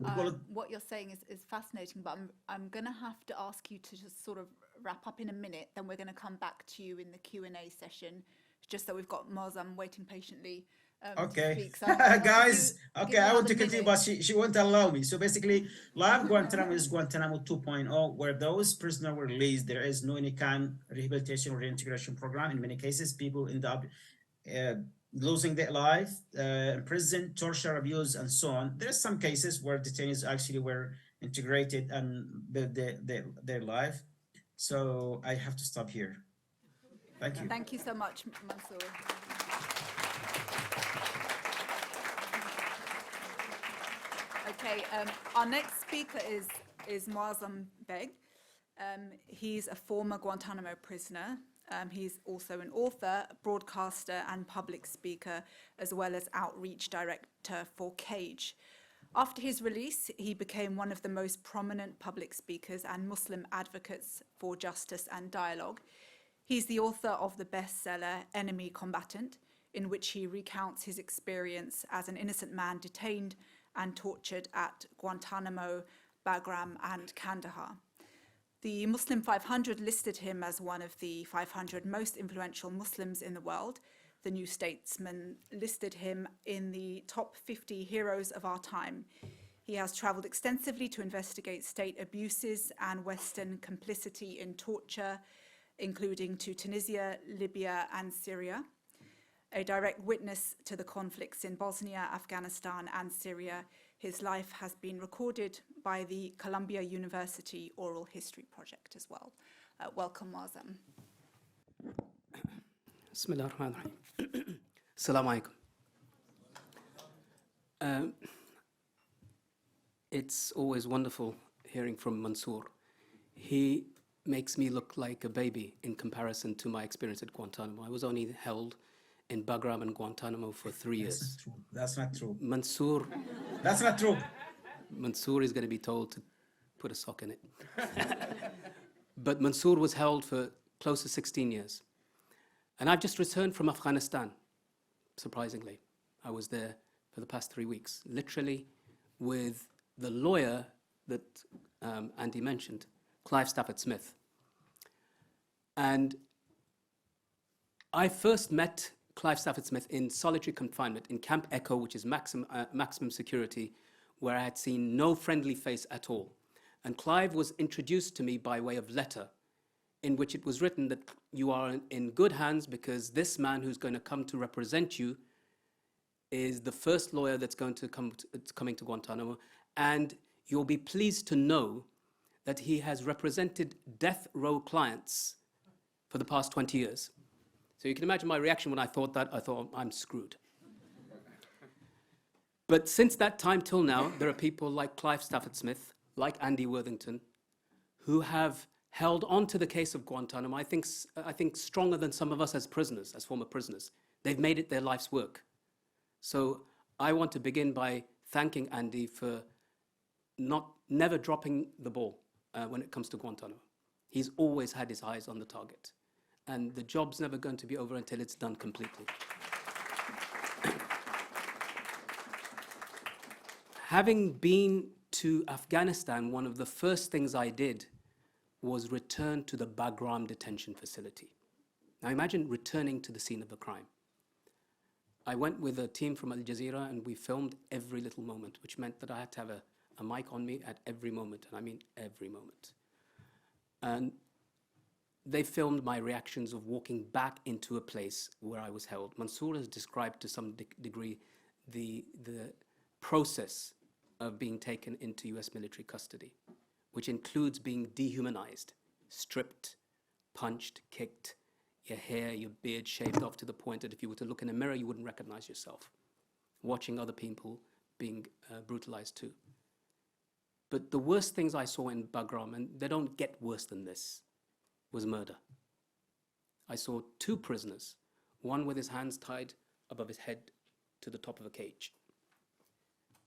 what you're saying is fascinating, but I'm going to have to ask you to just sort of wrap up in a minute. Then we're going to come back to you in the Q&A session, just so we've got Moazzam waiting patiently. Okay, to speak. So guys, okay, I want to continue, minute. but she won't allow me. So basically, live Guantanamo is Guantanamo 2.0, where those prisoners were released. There is no any kind of rehabilitation or reintegration program. In many cases, people end up losing their life, in prison, torture, abuse, and so on. There are some cases where detainees actually were integrated and their life. So I have to stop here. Thank you. Thank you so much, Mansoor. Okay, our next speaker is Moazzam Begg. He's a former Guantanamo prisoner. He's also an author, broadcaster, and public speaker, as well as outreach director for CAGE. After his release, he became one of the most prominent public speakers and Muslim advocates for justice and dialogue. He's the author of the bestseller Enemy Combatant, in which he recounts his experience as an innocent man detained and tortured at Guantanamo, Bagram, and Kandahar. The Muslim 500 listed him as one of the 500 most influential Muslims in the world. The New Statesman listed him in the top 50 heroes of our time. He has travelled extensively to investigate state abuses and Western complicity in torture, including to Tunisia, Libya, and Syria. A direct witness to the conflicts in Bosnia, Afghanistan, and Syria, his life has been recorded by the Columbia University Oral History Project as well. Welcome, Moazzam. Bismillah ar-Rahman ar-Rahim. Assalamu alaikum. It's always wonderful hearing from Mansoor. He makes me look like a baby in comparison to my experience at Guantanamo. I was only held in Bagram and Guantanamo for 3 years. That's not true. Mansoor, That's not true. Mansoor is going to be told to put a sock in it. But Mansoor was held for close to 16 years. And I've just returned from Afghanistan, surprisingly. I was there for the past 3 weeks, literally with the lawyer that Andy mentioned, Clive Stafford Smith. And I first met Clive Stafford Smith in solitary confinement in Camp Echo, which is maximum security, where I had seen no friendly face at all. And Clive was introduced to me by way of letter, in which it was written that you are in good hands because this man who's going to come to represent you is the first lawyer that's going to coming to Guantanamo, and you'll be pleased to know that he has represented death row clients for the past 20 years. So you can imagine my reaction when I thought that. I thought, I'm screwed. But since that time till now, there are people like Clive Stafford Smith, like Andy Worthington, who have held on to the case of Guantanamo, I think stronger than some of us as prisoners, as former prisoners. They've made it their life's work. So I want to begin by thanking Andy for never dropping the ball when it comes to Guantanamo. He's always had his eyes on the target. And the job's never going to be over until it's done completely. Having been to Afghanistan, one of the first things I did was return to the Bagram detention facility. Now imagine returning to the scene of the crime. I went with a team from Al Jazeera and we filmed every little moment, which meant that I had to have a mic on me at every moment, and I mean every moment. And they filmed my reactions of walking back into a place where I was held. Mansoor has described to some degree the process of being taken into US military custody, which includes being dehumanized, stripped, punched, kicked, your hair, your beard shaved off to the point that if you were to look in a mirror, you wouldn't recognize yourself, watching other people being brutalized too. But the worst things I saw in Bagram, and they don't get worse than this, was murder. I saw 2 prisoners, one with his hands tied above his head to the top of a cage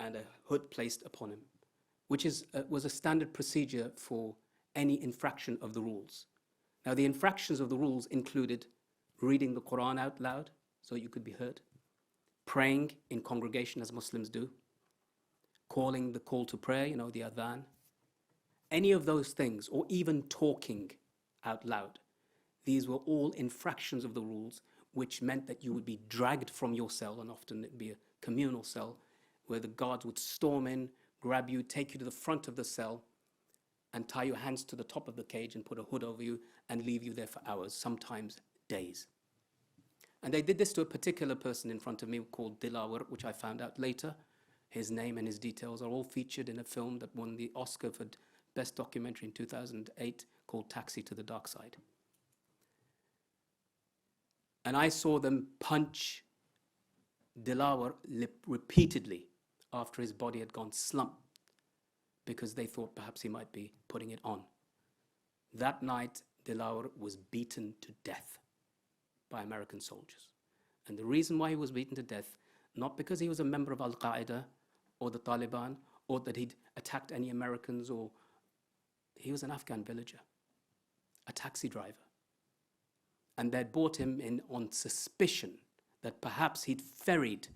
and a hood placed upon him, which was a standard procedure for any infraction of the rules. Now, the infractions of the rules included reading the Quran out loud so you could be heard, praying in congregation as Muslims do, calling the call to prayer, the adhan, any of those things, or even talking out loud. These were all infractions of the rules, which meant that you would be dragged from your cell, and often it'd be a communal cell, where the guards would storm in, grab you, take you to the front of the cell, and tie your hands to the top of the cage and put a hood over you and leave you there for hours, sometimes days. And they did this to a particular person in front of me called Dilawar, which I found out later. His name and his details are all featured in a film that won the Oscar for Best Documentary in 2008 called Taxi to the Dark Side. And I saw them punch Dilawar repeatedly after his body had gone slump, because they thought perhaps he might be putting it on. That night, Dilawar was beaten to death by American soldiers. And the reason why he was beaten to death, not because he was a member of Al-Qaeda or the Taliban, or that he'd attacked any Americans, or he was an Afghan villager, a taxi driver. And they'd brought him in on suspicion that perhaps he'd ferried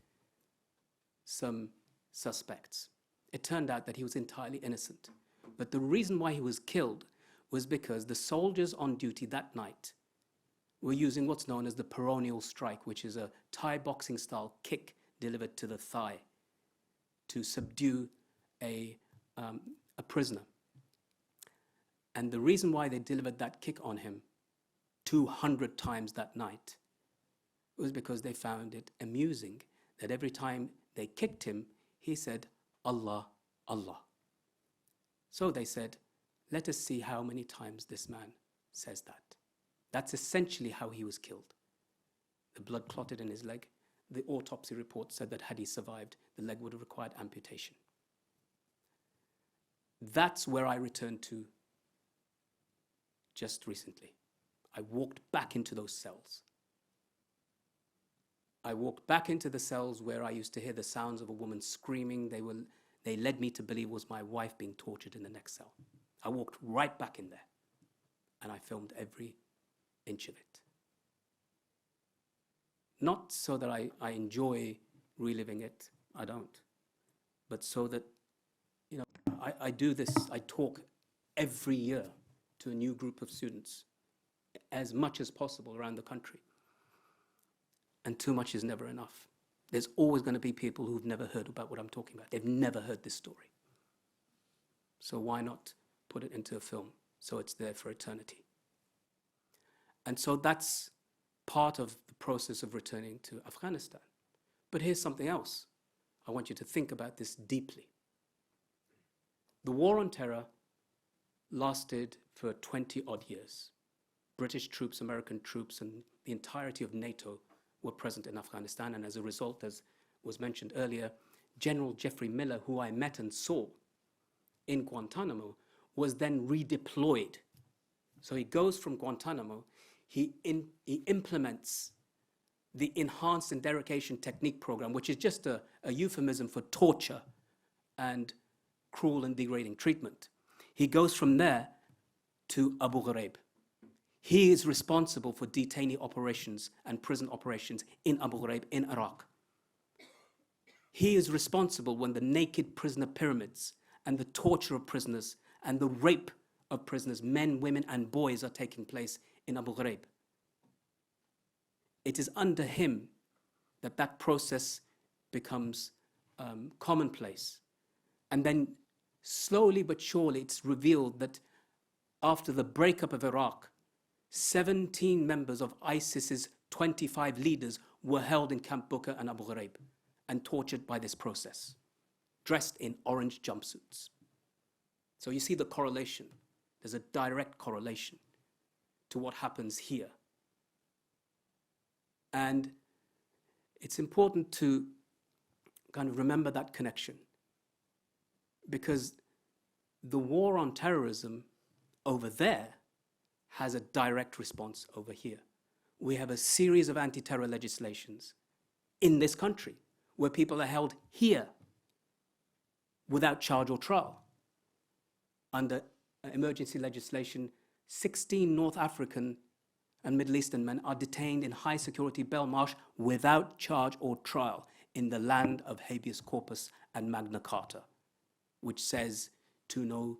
some suspects. It turned out that he was entirely innocent. But the reason why he was killed was because the soldiers on duty that night were using what's known as the peroneal strike, which is a Thai boxing style kick delivered to the thigh to subdue a prisoner. And the reason why they delivered that kick on him 200 times that night was because they found it amusing that every time they kicked him, he said, Allah, Allah. So they said, let us see how many times this man says that. That's essentially how he was killed. The blood clotted in his leg. The autopsy report said that had he survived, the leg would have required amputation. That's where I returned to just recently. I walked back into those cells. I walked back into the cells where I used to hear the sounds of a woman screaming. They led me to believe it was my wife being tortured in the next cell. I walked right back in there, and I filmed every inch of it. Not so that I enjoy reliving it, I don't, but so that, you know, I do this, I talk every year to a new group of students as much as possible around the country. And too much is never enough. There's always going to be people who've never heard about what I'm talking about. They've never heard this story. So why not put it into a film so it's there for eternity? And so that's part of the process of returning to Afghanistan. But here's something else. I want you to think about this deeply. The war on terror lasted for 20-odd years. British troops, American troops, and the entirety of NATO were present in Afghanistan, and as a result, as was mentioned earlier, General Jeffrey Miller, who I met and saw in Guantanamo, was then redeployed. So he goes from Guantanamo, he implements the Enhanced Interrogation Technique program, which is just a euphemism for torture and cruel and degrading treatment. He goes from there to Abu Ghraib. He is responsible for detainee operations and prison operations in Abu Ghraib in Iraq. He is responsible when the naked prisoner pyramids and the torture of prisoners and the rape of prisoners, men, women, and boys, are taking place in Abu Ghraib. It is under him that that process becomes commonplace. And then slowly but surely it's revealed that after the breakup of Iraq, 17 members of ISIS's 25 leaders were held in Camp Bukha and Abu Ghraib and tortured by this process, dressed in orange jumpsuits. So you see the correlation. There's a direct correlation to what happens here. And it's important to kind of remember that connection, because the war on terrorism over there has a direct response over here. We have a series of anti-terror legislations in this country where people are held here without charge or trial. Under emergency legislation, 16 North African and Middle Eastern men are detained in high security Belmarsh without charge or trial in the land of habeas corpus and Magna Carta, which says, to no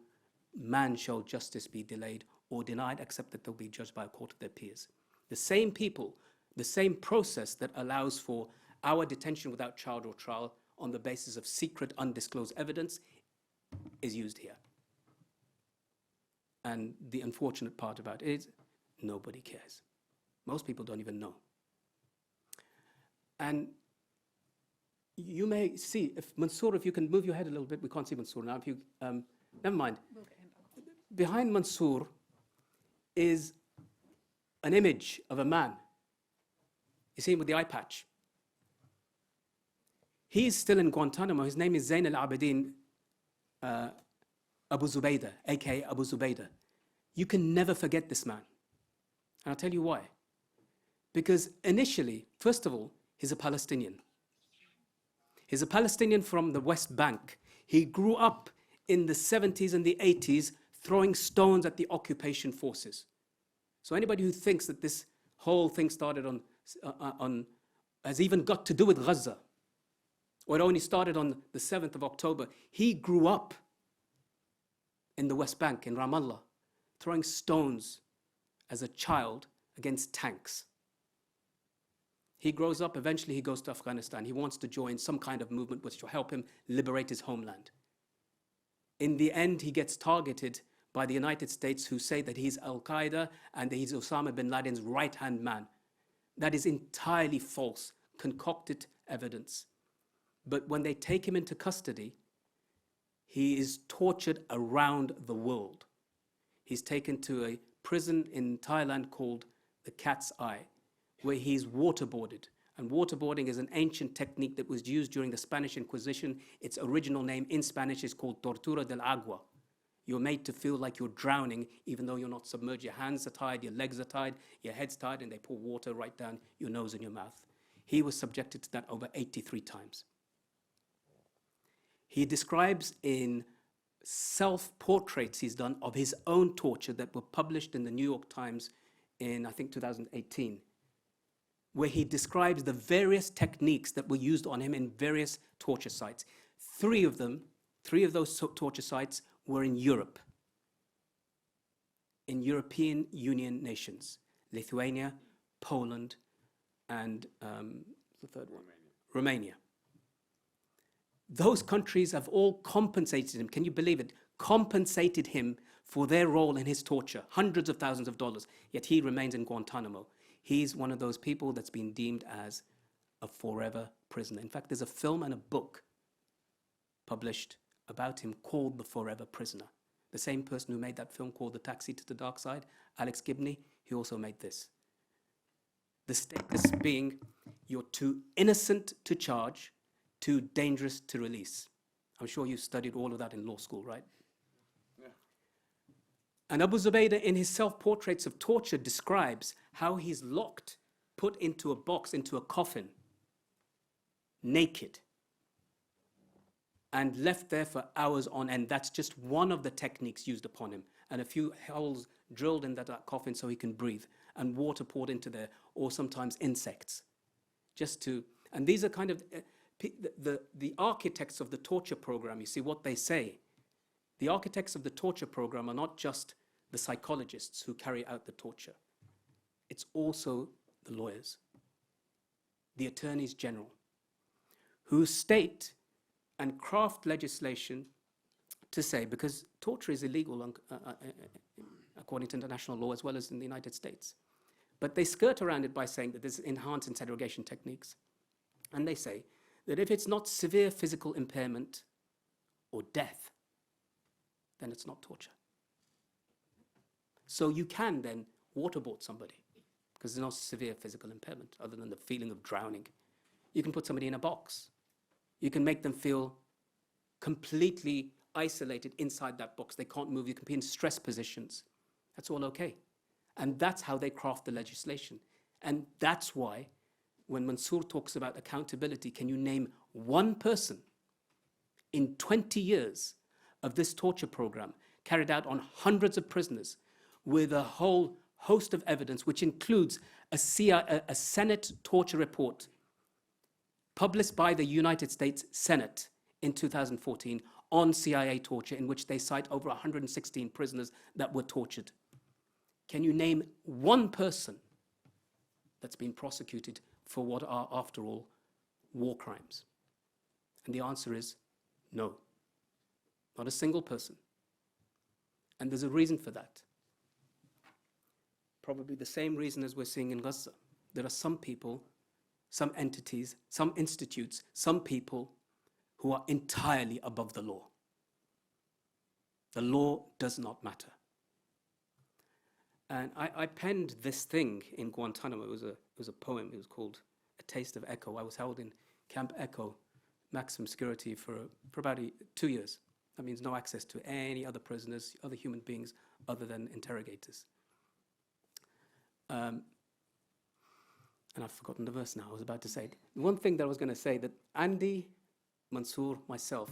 man shall justice be delayed or denied except that they'll be judged by a court of their peers. The same people, the same process that allows for our detention without charge or trial on the basis of secret undisclosed evidence is used here. And the unfortunate part about it is nobody cares. Most people don't even know. And you may see, if Mansoor, if you can move your head a little bit, we can't see Mansoor now. If you, never mind. We'll get him back. Behind Mansoor is an image of a man. You see him with the eye patch. He is still in Guantanamo. His name is Zain al-Abidin Abu Zubaydah, aka Abu Zubaydah. You can never forget this man. And I'll tell you why. Because initially, first of all, he's a Palestinian. He's a Palestinian from the West Bank. He grew up in the 70s and the 80s throwing stones at the occupation forces. So anybody who thinks that this whole thing started has even got to do with Gaza, or it only started on the 7th of October, he grew up in the West Bank, in Ramallah, throwing stones as a child against tanks. He grows up, eventually he goes to Afghanistan. He wants to join some kind of movement which will help him liberate his homeland. In the end, he gets targeted by the United States, who say that he's Al-Qaeda and that he's Osama bin Laden's right-hand man. That is entirely false, concocted evidence. But when they take him into custody, he is tortured around the world. He's taken to a prison in Thailand called the Cat's Eye, where he's waterboarded. And waterboarding is an ancient technique that was used during the Spanish Inquisition. Its original name in Spanish is called tortura del agua. You're made to feel like you're drowning, even though you're not submerged. Your hands are tied, your legs are tied, your head's tied, and they pour water right down your nose and your mouth. He was subjected to that over 83 times. He describes in self-portraits he's done of his own torture that were published in the New York Times in, I think, 2018, where he describes the various techniques that were used on him in various torture sites. Three of those torture sites were in Europe, in European Union nations, Lithuania, Poland, and the third one, Romania. Those countries have all compensated him, can you believe it? Compensated him for their role in his torture, hundreds of thousands of dollars, yet he remains in Guantanamo. He's one of those people that's been deemed as a forever prisoner. In fact, there's a film and a book published about him called The Forever Prisoner. The same person who made that film called The Taxi to the Dark Side, Alex Gibney, he also made this. The status being, you're too innocent to charge, too dangerous to release. I'm sure you studied all of that in law school, right? Yeah. And Abu Zubaydah, in his self-portraits of torture, describes how he's locked, put into a box, into a coffin, naked, and left there for hours on end. That's just one of the techniques used upon him. And a few holes drilled in that coffin so he can breathe, and water poured into there, or sometimes insects. And these are kind of the architects of the torture program. You see what they say. The architects of the torture program are not just the psychologists who carry out the torture. It's also the lawyers, the attorneys general, who state and craft legislation to say, because torture is illegal according to international law as well as in the United States. But they skirt around it by saying that there's enhanced interrogation techniques. And they say that if it's not severe physical impairment or death, then it's not torture. So you can then waterboard somebody because there's no severe physical impairment other than the feeling of drowning. You can put somebody in a box. You can make them feel completely isolated inside that box. They can't move. You can be in stress positions. That's all okay. And that's how they craft the legislation. And that's why when Mansoor talks about accountability, can you name one person in 20 years of this torture program carried out on hundreds of prisoners with a whole host of evidence, which includes a Senate torture report published by the United States Senate in 2014 on CIA torture, in which they cite over 116 prisoners that were tortured. Can you name one person that's been prosecuted for what are, after all, war crimes? And the answer is no, not a single person. And there's a reason for that. Probably the same reason as we're seeing in Gaza. There are some people, some entities, some institutes, some people who are entirely above the law. The law does not matter. And I penned this thing in Guantanamo. It was a poem. It was called A Taste of Echo. I was held in Camp Echo, maximum security for about 2 years. That means no access to any other prisoners, other human beings, other than interrogators. And I've forgotten the verse now. I was about to say it. One thing that I was going to say, that Andy, Mansoor, myself,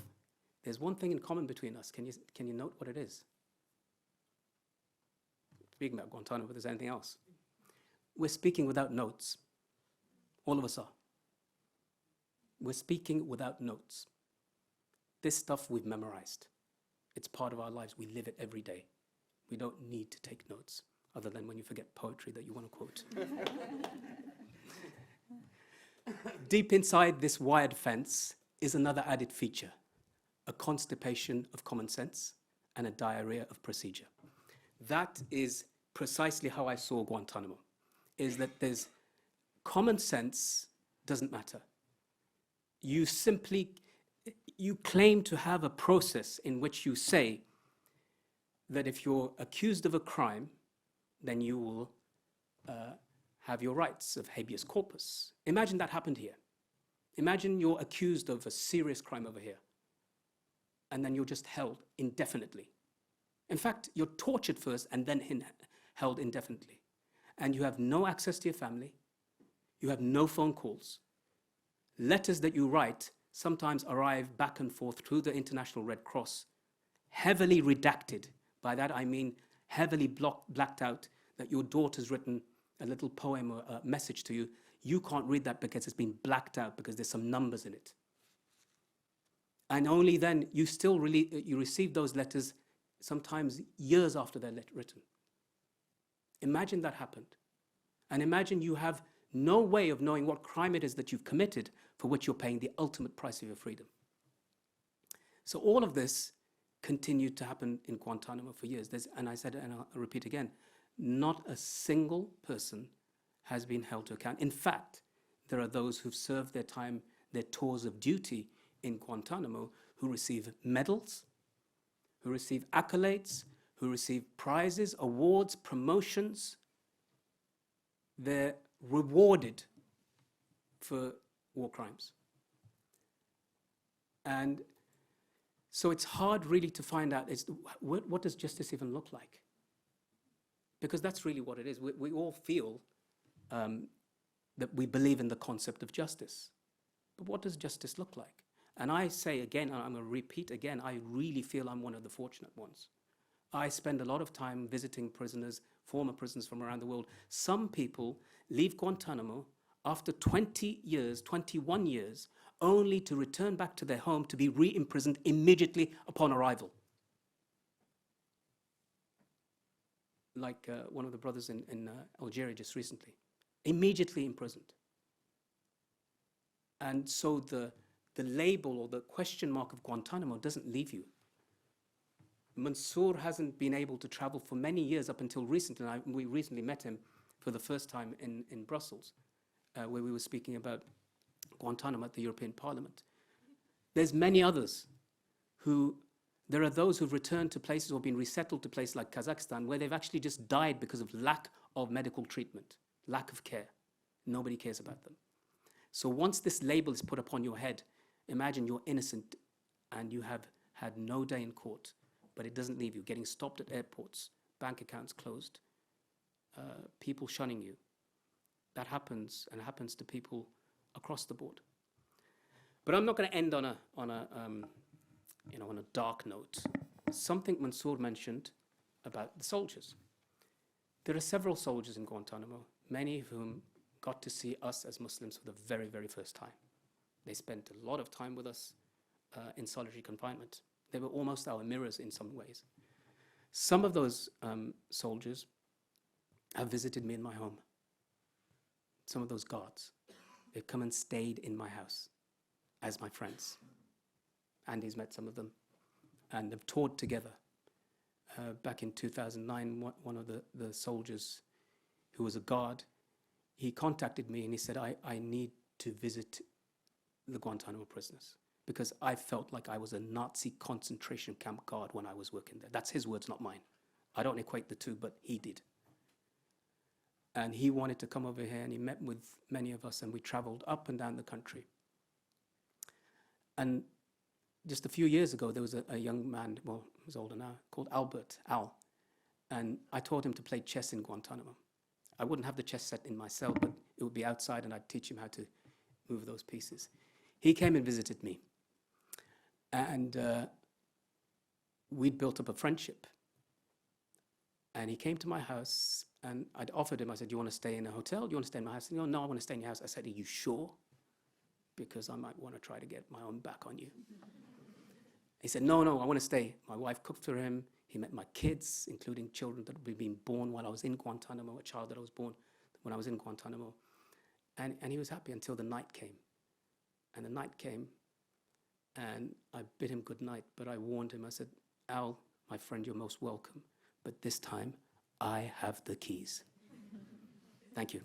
there's one thing in common between us. Can you note what it is? Speaking about Guantanamo, if there's anything else. We're speaking without notes. All of us are. We're speaking without notes. This stuff we've memorized. It's part of our lives. We live it every day. We don't need to take notes, other than when you forget poetry that you want to quote. Deep inside this wired fence is another added feature, a constipation of common sense and a diarrhea of procedure. That is precisely how I saw Guantanamo, is that there's common sense doesn't matter. You claim to have a process in which you say that if you're accused of a crime, then you will have your rights of habeas corpus. Imagine that happened here. Imagine you're accused of a serious crime over here, and then you're just held indefinitely. In fact, you're tortured first and then held indefinitely. And you have no access to your family. You have no phone calls. Letters that you write sometimes arrive back and forth through the International Red Cross, heavily redacted. By that I mean heavily blacked out, that your daughter's written a little poem or a message to you. You can't read that because it's been blacked out because there's some numbers in it. And only then you still you receive those letters sometimes years after they're written. Imagine that happened. And imagine you have no way of knowing what crime it is that you've committed for which you're paying the ultimate price of your freedom. So all of this continued to happen in Guantanamo for years. And I said, and I'll repeat again, not a single person has been held to account. In fact, there are those who've served their time, their tours of duty in Guantanamo, who receive medals, who receive accolades, who receive prizes, awards, promotions. They're rewarded for war crimes. And so it's hard really to find out what does justice even look like? Because that's really what it is. We all feel that we believe in the concept of justice. But what does justice look like? And I say again, and I'm going to repeat again, I really feel I'm one of the fortunate ones. I spend a lot of time visiting prisoners, former prisoners from around the world. Some people leave Guantanamo after 20 years, 21 years, only to return back to their home to be re-imprisoned immediately upon arrival. Like one of the brothers in Algeria just recently, immediately imprisoned. And so the label or the question mark of Guantanamo doesn't leave you. Mansoor hasn't been able to travel for many years up until recently. We recently met him for the first time in Brussels, where we were speaking about Guantanamo at the European Parliament. There's many others there are those who've returned to places or been resettled to places like Kazakhstan where they've actually just died because of lack of medical treatment, lack of care. Nobody cares about them. So once this label is put upon your head, imagine you're innocent and you have had no day in court, but it doesn't leave you, getting stopped at airports, bank accounts closed, people shunning you. That happens, and happens to people across the board. But I'm not going to end on a dark note. Something Mansoor mentioned about the soldiers. There are several soldiers in Guantanamo, many of whom got to see us as Muslims for the very, very first time. They spent a lot of time with us in solitary confinement. They were almost our mirrors in some ways. Some of those soldiers have visited me in my home. Some of those guards, they've come and stayed in my house as my friends. Andy's met some of them and have toured together. Back in 2009, one of the soldiers who was a guard, he contacted me and he said, I need to visit the Guantanamo prisoners because I felt like I was a Nazi concentration camp guard when I was working there. That's his words, not mine. I don't equate the two, but he did. And he wanted to come over here and he met with many of us and we traveled up and down the country. And just a few years ago, there was a young man, well, he's older now, called Al. And I taught him to play chess in Guantanamo. I wouldn't have the chess set in my cell, but it would be outside and I'd teach him how to move those pieces. He came and visited me. And we'd built up a friendship. And he came to my house and I'd offered him, I said, do you want to stay in a hotel? Do you want to stay in my house? He said, no, I want to stay in your house. I said, are you sure? Because I might want to try to get my own back on you. He said, no, I want to stay. My wife cooked for him. He met my kids, including children that had been born while I was in Guantanamo, a child that I was born when I was in Guantanamo. And he was happy until the night came. And the night came, and I bid him good night, but I warned him. I said, Al, my friend, you're most welcome. But this time, I have the keys. Thank you.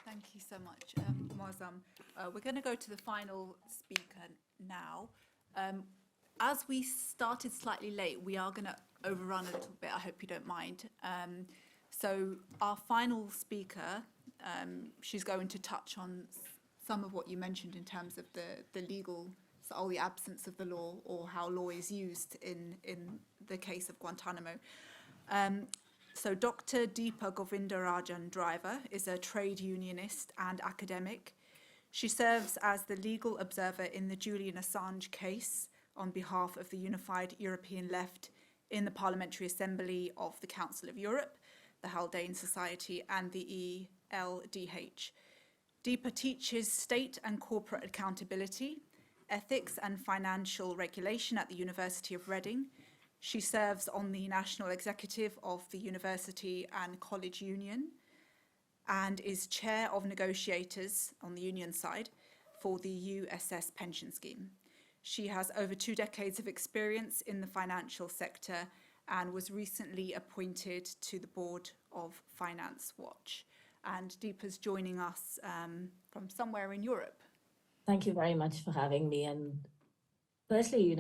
Thank you so much, Moazzam. We're going to go to the final speaker now. As we started slightly late, we are going to overrun a little bit. I hope you don't mind. So our final speaker, she's going to touch on some of what you mentioned in terms of the legal, or the absence of the law, or how law is used in the case of Guantanamo. So Dr. Deepa Govindarajan Driver is a trade unionist and academic. She serves as the legal observer in the Julian Assange case on behalf of the Unified European Left in the Parliamentary Assembly of the Council of Europe, the Haldane Society, and the ELDH. Deepa teaches state and corporate accountability, ethics and financial regulation at the University of Reading. She serves on the National Executive of the University and College Union and is chair of negotiators on the union side for the USS pension scheme. She has over 2 decades of experience in the financial sector and was recently appointed to the board of Finance Watch. And Deepa's joining us from somewhere in Europe. Thank you very much for having me. And firstly,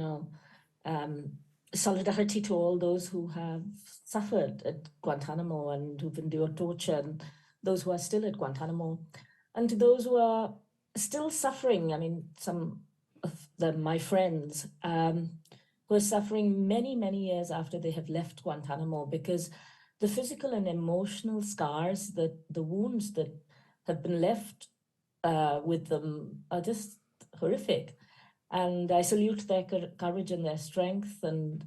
solidarity to all those who have suffered at Guantanamo and who've endured torture, and those who are still at Guantanamo, and to those who are still suffering. I mean, some of them, my friends, who are suffering many, many years after they have left Guantanamo, because the physical and emotional scars, that the wounds that have been left with them are just horrific. And I salute their courage and their strength and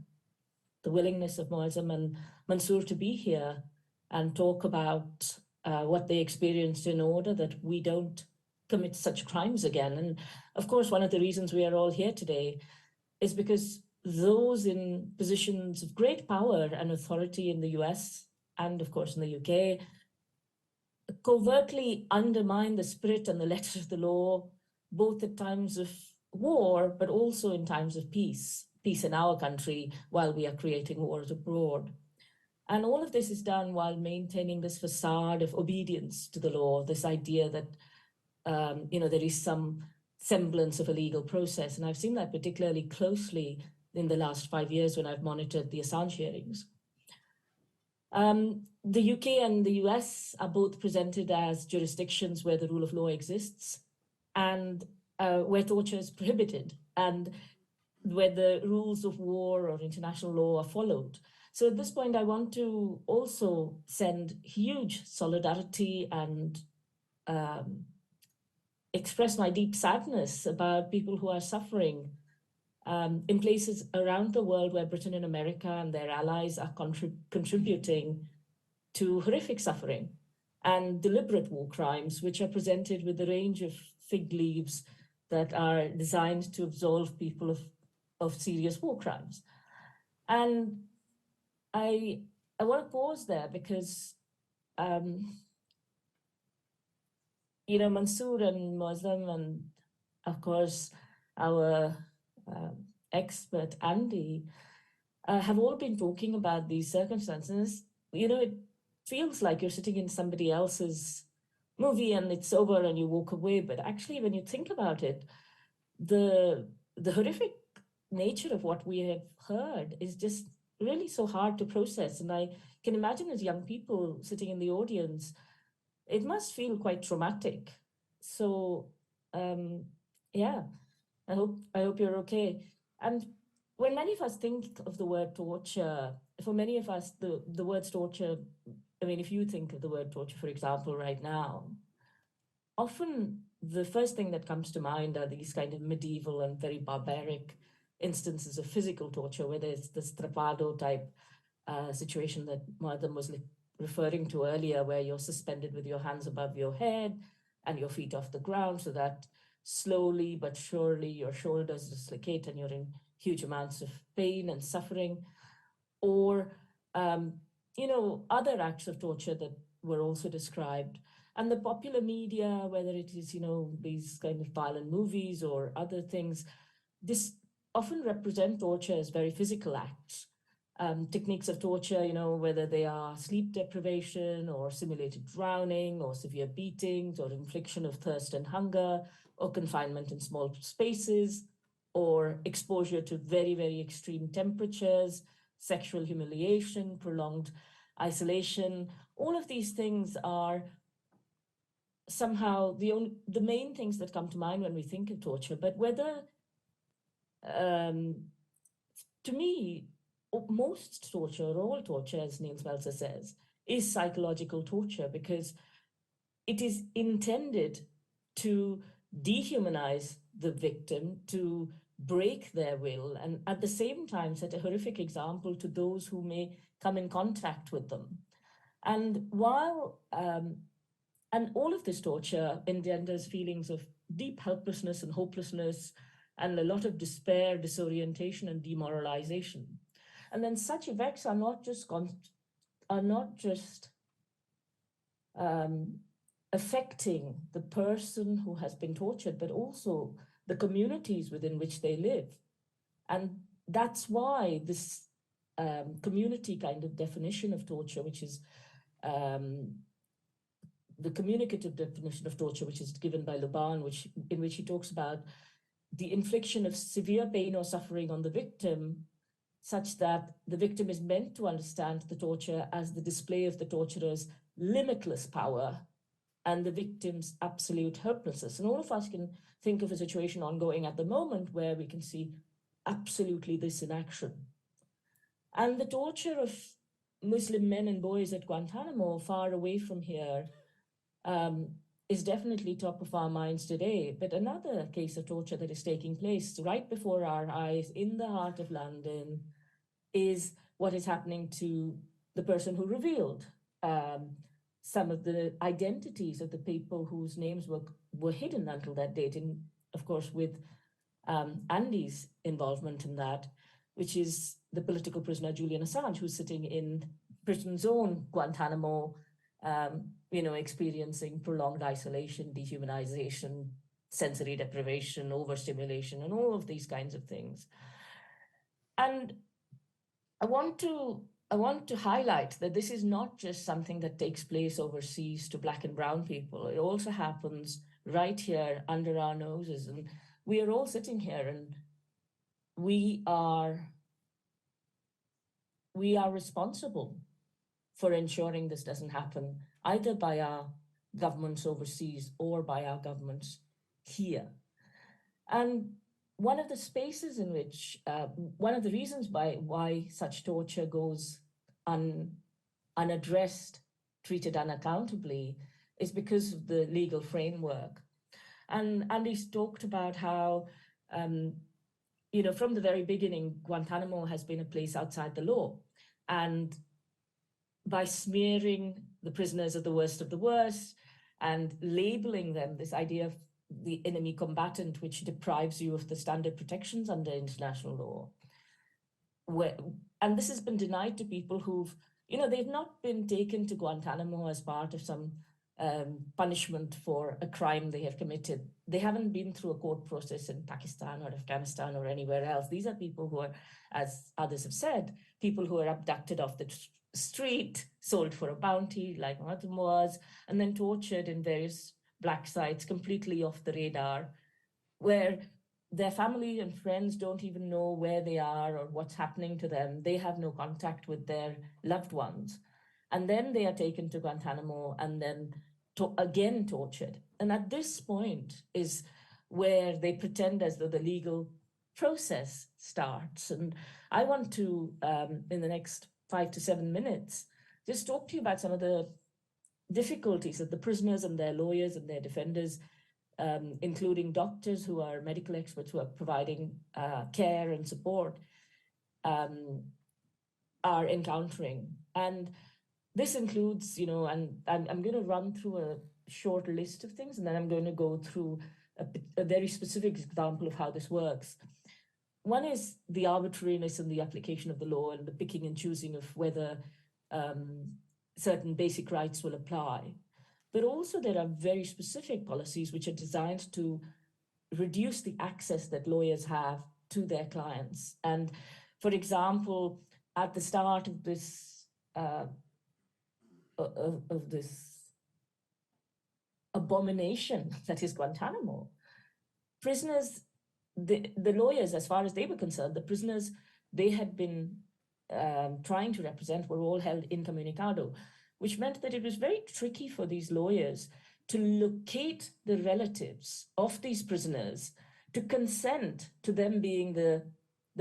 the willingness of Moazzam and Mansoor to be here and talk about what they experienced in order that we don't commit such crimes again. And of course, one of the reasons we are all here today is because those in positions of great power and authority in the US and of course in the UK covertly undermine the spirit and the letter of the law, both at times of war, but also in times of peace in our country while we are creating wars abroad. And all of this is done while maintaining this facade of obedience to the law, this idea that, there is some semblance of a legal process. And I've seen that particularly closely in the last 5 years when I've monitored the Assange hearings. The UK and the US are both presented as jurisdictions where the rule of law exists and where torture is prohibited and where the rules of war or international law are followed. So at this point, I want to also send huge solidarity and express my deep sadness about people who are suffering in places around the world where Britain and America and their allies are contributing to horrific suffering and deliberate war crimes, which are presented with a range of fig leaves that are designed to absolve people of serious war crimes. And I want to pause there because, Mansoor and Moazzam and, of course, our expert, Andy, have all been talking about these circumstances. It feels like you're sitting in somebody else's movie and it's over and you walk away. But actually, when you think about it, the horrific nature of what we have heard is just really so hard to process. And I can imagine as young people sitting in the audience, it must feel quite traumatic. So, I hope you're okay. And when many of us think of the word torture, for many of us, the word torture, I mean, if you think of the word torture, for example, right now, often the first thing that comes to mind are these kind of medieval and very barbaric instances of physical torture, where there's this Trapado type situation that Moazzam was referring to earlier, where you're suspended with your hands above your head and your feet off the ground so that slowly but surely your shoulders dislocate and you're in huge amounts of pain and suffering. Or, other acts of torture that were also described. And the popular media, whether it is, these kind of violent movies or other things, this often represent torture as very physical acts. Techniques of torture, whether they are sleep deprivation or simulated drowning or severe beatings or infliction of thirst and hunger or confinement in small spaces or exposure to very, very extreme temperatures, sexual humiliation, prolonged isolation. All of these things are somehow the main things that come to mind when we think of torture, but whether, to me, most torture, or all torture, as Niels Melzer says, is psychological torture, because it is intended to dehumanize the victim, to break their will, and at the same time set a horrific example to those who may come in contact with them. And while, and all of this torture engenders feelings of deep helplessness and hopelessness, and a lot of despair, disorientation, and demoralization. And then such effects are not just affecting the person who has been tortured, but also the communities within which they live. And that's why this community kind of definition of torture, which is the communicative definition of torture, which is given by Luban, in which he talks about the infliction of severe pain or suffering on the victim, such that the victim is meant to understand the torture as the display of the torturer's limitless power and the victim's absolute helplessness. And all of us can think of a situation ongoing at the moment where we can see absolutely this in action. And the torture of Muslim men and boys at Guantanamo, far away from here, is definitely top of our minds today. But another case of torture that is taking place right before our eyes in the heart of London is what is happening to the person who revealed some of the identities of the people whose names were hidden until that date, and of course with Andy's involvement in that, which is the political prisoner Julian Assange, who's sitting in Britain's own Guantanamo, experiencing prolonged isolation, dehumanization, sensory deprivation, overstimulation, and all of these kinds of things. And I want to highlight that this is not just something that takes place overseas to Black and brown people. It also happens right here under our noses. And we are all sitting here, and we are responsible for ensuring this doesn't happen, either by our governments overseas or by our governments here. And one of the spaces in which, one of the reasons why such torture goes unaddressed, treated unaccountably, is because of the legal framework. And Andy's talked about how, from the very beginning, Guantanamo has been a place outside the law. And by smearing the prisoners of the worst and labeling them this idea of the enemy combatant, which deprives you of the standard protections under international law. And this has been denied to people who've, they've not been taken to Guantanamo as part of some punishment for a crime they have committed. They haven't been through a court process in Pakistan or Afghanistan or anywhere else. These are people who are, as others have said, people who are abducted off the street, sold for a bounty, like Moazzam was, and then tortured in various black sites completely off the radar, where their family and friends don't even know where they are or what's happening to them. They have no contact with their loved ones. And then they are taken to Guantanamo and then again tortured. And at this point is where they pretend as though the legal process starts. And I want to, in the next 5 to 7 minutes, just talk to you about some of the difficulties that the prisoners and their lawyers and their defenders, including doctors who are medical experts who are providing care and support, are encountering. And this includes, and I'm going to run through a short list of things, and then I'm going to go through a very specific example of how this works. One is the arbitrariness in the application of the law and the picking and choosing of whether certain basic rights will apply. But also there are very specific policies which are designed to reduce the access that lawyers have to their clients. And for example, at the start of this abomination that is Guantanamo, prisoners, the lawyers, as far as they were concerned, the prisoners they had been trying to represent were all held incommunicado, which meant that it was very tricky for these lawyers to locate the relatives of these prisoners, to consent to them being the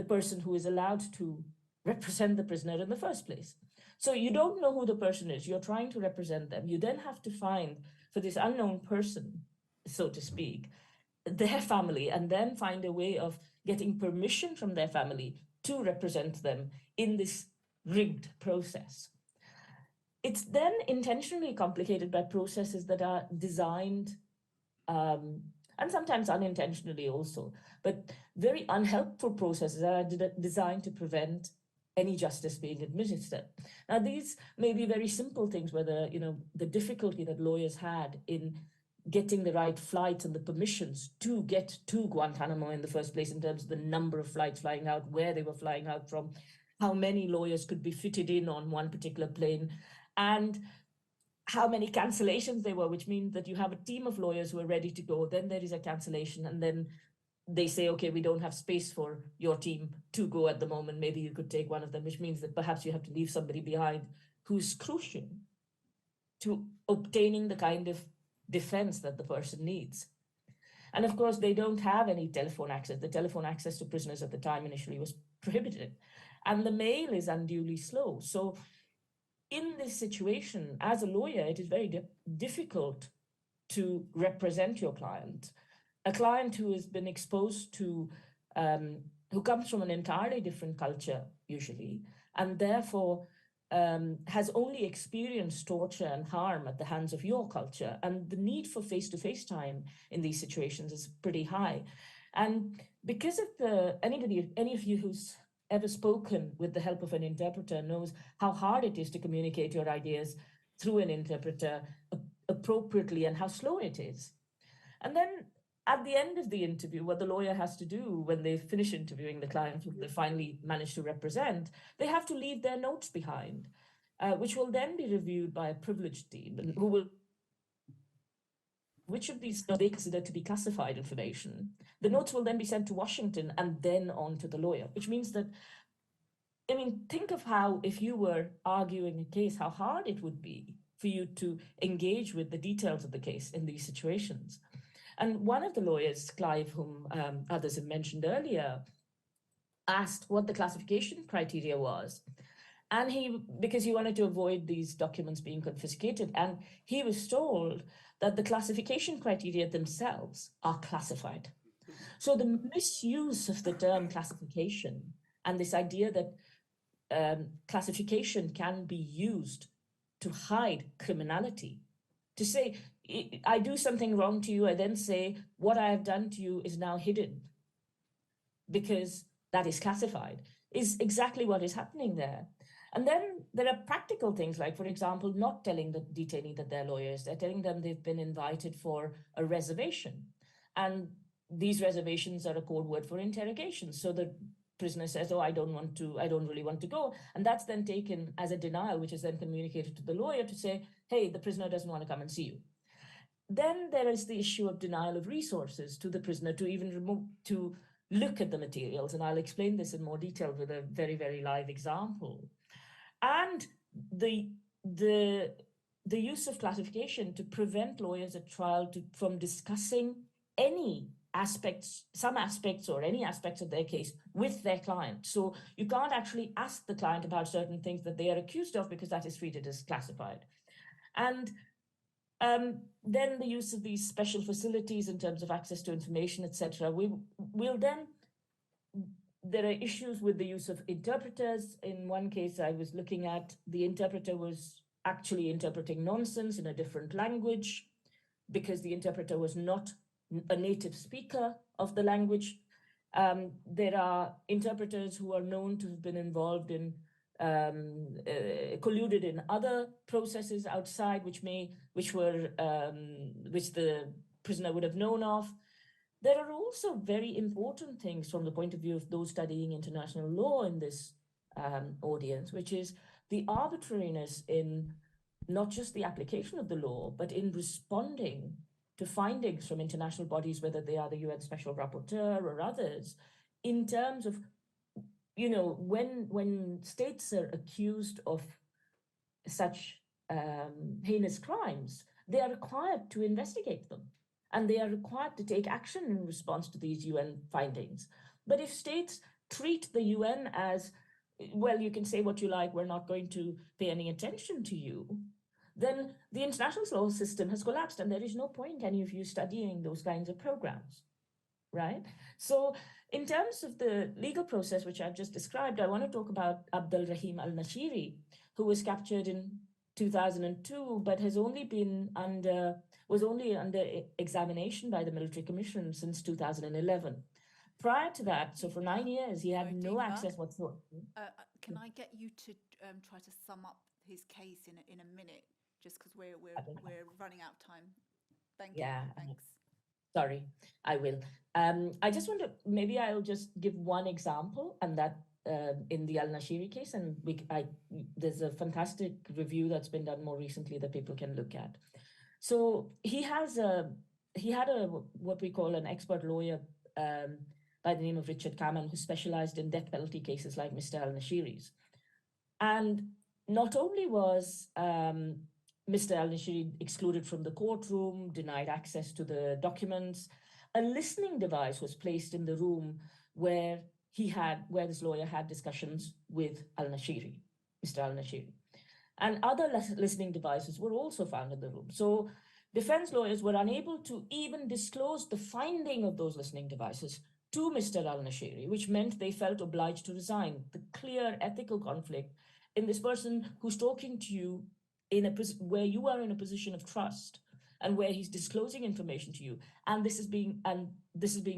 person who is allowed to represent the prisoner in the first place. So you don't know who the person is, you're trying to represent them. You then have to find, for this unknown person, so to speak, their family, and then find a way of getting permission from their family to represent them in this rigged process. It's then intentionally complicated by processes that are designed, and sometimes unintentionally also, but very unhelpful processes that are designed to prevent any justice being administered. Now, these may be very simple things, whether, the difficulty that lawyers had in getting the right flights and the permissions to get to Guantanamo in the first place, in terms of the number of flights flying out, where they were flying out from, how many lawyers could be fitted in on one particular plane, and how many cancellations there were, which means that you have a team of lawyers who are ready to go, then there is a cancellation, and then they say, okay, we don't have space for your team to go at the moment, maybe you could take one of them, which means that perhaps you have to leave somebody behind who's crucial to obtaining the kind of defense that the person needs. And of course, they don't have any telephone access. The telephone access to prisoners at the time initially was prohibited, and the mail is unduly slow. So in this situation, as a lawyer, it is very difficult to represent your client, a client who has been exposed to, who comes from an entirely different culture, usually, and therefore has only experienced torture and harm at the hands of your culture. And the need for face-to-face time in these situations is pretty high. And because of any of you who's ever spoken with the help of an interpreter knows how hard it is to communicate your ideas through an interpreter appropriately, and how slow it is. And then at the end of the interview, what the lawyer has to do when they finish interviewing the client who they finally manage to represent, they have to leave their notes behind, which will then be reviewed by a privileged team, who will, which of these they consider to be classified information. The notes will then be sent to Washington and then on to the lawyer, which means that, think of how, if you were arguing a case, how hard it would be for you to engage with the details of the case in these situations. And one of the lawyers, Clive, whom others have mentioned earlier, asked what the classification criteria was. And because he wanted to avoid these documents being confiscated, and he was told that the classification criteria themselves are classified. So the misuse of the term classification, and this idea that classification can be used to hide criminality, to say, I do something wrong to you, I then say, what I have done to you is now hidden because that is classified, is exactly what is happening there. And then there are practical things like, for example, not telling the detainee that they're lawyers. They're telling them they've been invited for a reservation. And these reservations are a code word for interrogation. So the prisoner says, oh, I don't really want to go. And that's then taken as a denial, which is then communicated to the lawyer to say, hey, the prisoner doesn't want to come and see you. Then there is the issue of denial of resources to the prisoner to even to look at the materials. And I'll explain this in more detail with a very, very live example. And the use of classification to prevent lawyers at trial from discussing some aspects or any aspects of their case with their client. So you can't actually ask the client about certain things that they are accused of because that is treated as classified. And then the use of these special facilities in terms of access to information, etc. There are issues with the use of interpreters. In one case I was looking at, the interpreter was actually interpreting nonsense in a different language because the interpreter was not a native speaker of the language. There are interpreters who are known to have been involved in colluded in other processes outside, which the prisoner would have known of. There are also very important things from the point of view of those studying international law in this audience, which is the arbitrariness in not just the application of the law, but in responding to findings from international bodies, whether they are the UN Special Rapporteur or others, in terms of, when states are accused of such heinous crimes, they are required to investigate them, and they are required to take action in response to these UN findings. But if states treat the UN as, well, you can say what you like, we're not going to pay any attention to you, then the international law system has collapsed, and there is no point any of you studying those kinds of programs, right? So in terms of the legal process, which I've just described, I want to talk about Abdul Rahim al-Nashiri, who was captured in 2002, but was only under examination by the military commission since 2011. Prior to that, so for 9 years, he had no Deepa, access whatsoever. Can I get you to try to sum up his case in a minute, just because we're running out of time? Thank you. Thanks. Sorry, I will. I just want to, maybe I'll just give one example, and that in the Al-Nashiri case, and there's a fantastic review that's been done more recently that people can look at. So he had what we call an expert lawyer by the name of Richard Kamen, who specialized in death penalty cases like Mr. Al-Nashiri's. And not only was Mr. Al-Nashiri excluded from the courtroom, denied access to the documents, a listening device was placed in the room where this lawyer had discussions with Al-Nashiri, Mr. Al-Nashiri. And other listening devices were also found in the room. So defense lawyers were unable to even disclose the finding of those listening devices to Mr. Al-Nashiri, which meant they felt obliged to resign. The clear ethical conflict in this person who's talking to you where you are in a position of trust and where he's disclosing information to you, and this is being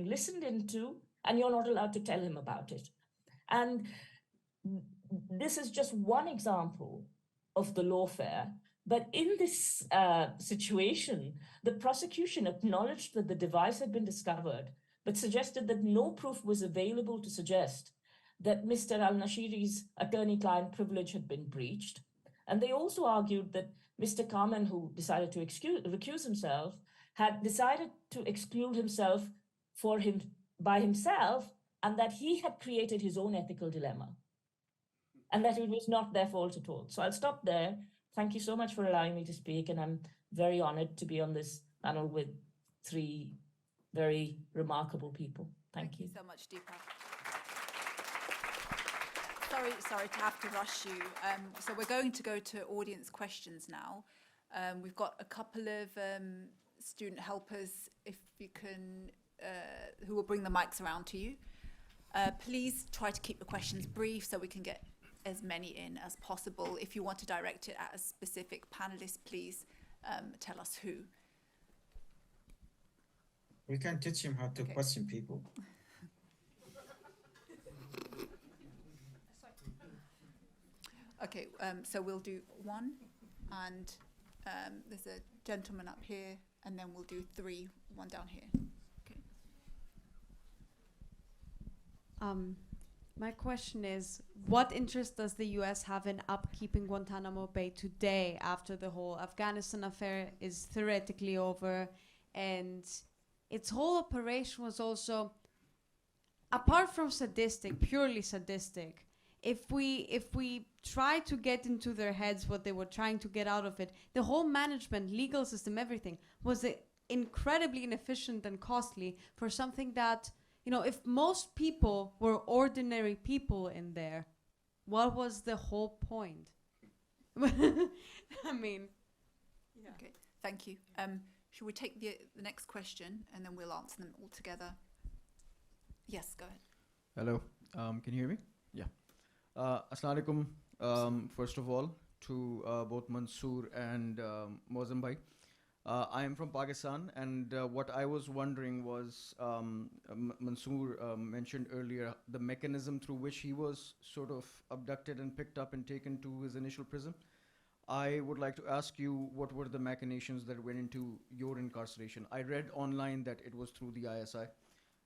listened into, and you're not allowed to tell him about it. And this is just one example of the lawfare. But in this situation, the prosecution acknowledged that the device had been discovered, but suggested that no proof was available to suggest that Mr. Al-Nashiri's attorney-client privilege had been breached. And they also argued that Mr. Kamen, who decided to recuse himself, had decided to exclude himself by himself, and that he had created his own ethical dilemma, and that it was not their fault at all. So I'll stop there. Thank you so much for allowing me to speak, and I'm very honored to be on this panel with three very remarkable people. Thank you So much, Deepa. Sorry to have to rush you. So we're going to go to audience questions now. We've got a couple of student helpers, if you can, who will bring the mics around to you. Please try to keep the questions brief so we can get as many in as possible. If you want to direct it at a specific panelist, please tell us who. We can teach him how to question people. Okay, so we'll do one, and there's a gentleman up here, and then we'll do three, one down here. Okay. My question is, what interest does the US have in upkeeping Guantanamo Bay today after the whole Afghanistan affair is theoretically over, and its whole operation was also, apart from sadistic, purely sadistic, if we try to get into their heads what they were trying to get out of it, the whole management, legal system, everything was incredibly inefficient and costly for something that, you know, if most people were ordinary people in there, what was the whole point? I mean, yeah. Okay, thank you. Should we take the next question and then we'll answer them all together? Yes, go ahead. Hello, can you hear me? Yeah. Assalamu alaikum, first of all, to both Mansoor and Moazzam Begg. I am from Pakistan, and what I was wondering was, Mansoor mentioned earlier the mechanism through which he was sort of abducted and picked up and taken to his initial prison. I would like to ask you, what were the machinations that went into your incarceration? I read online that it was through the ISI.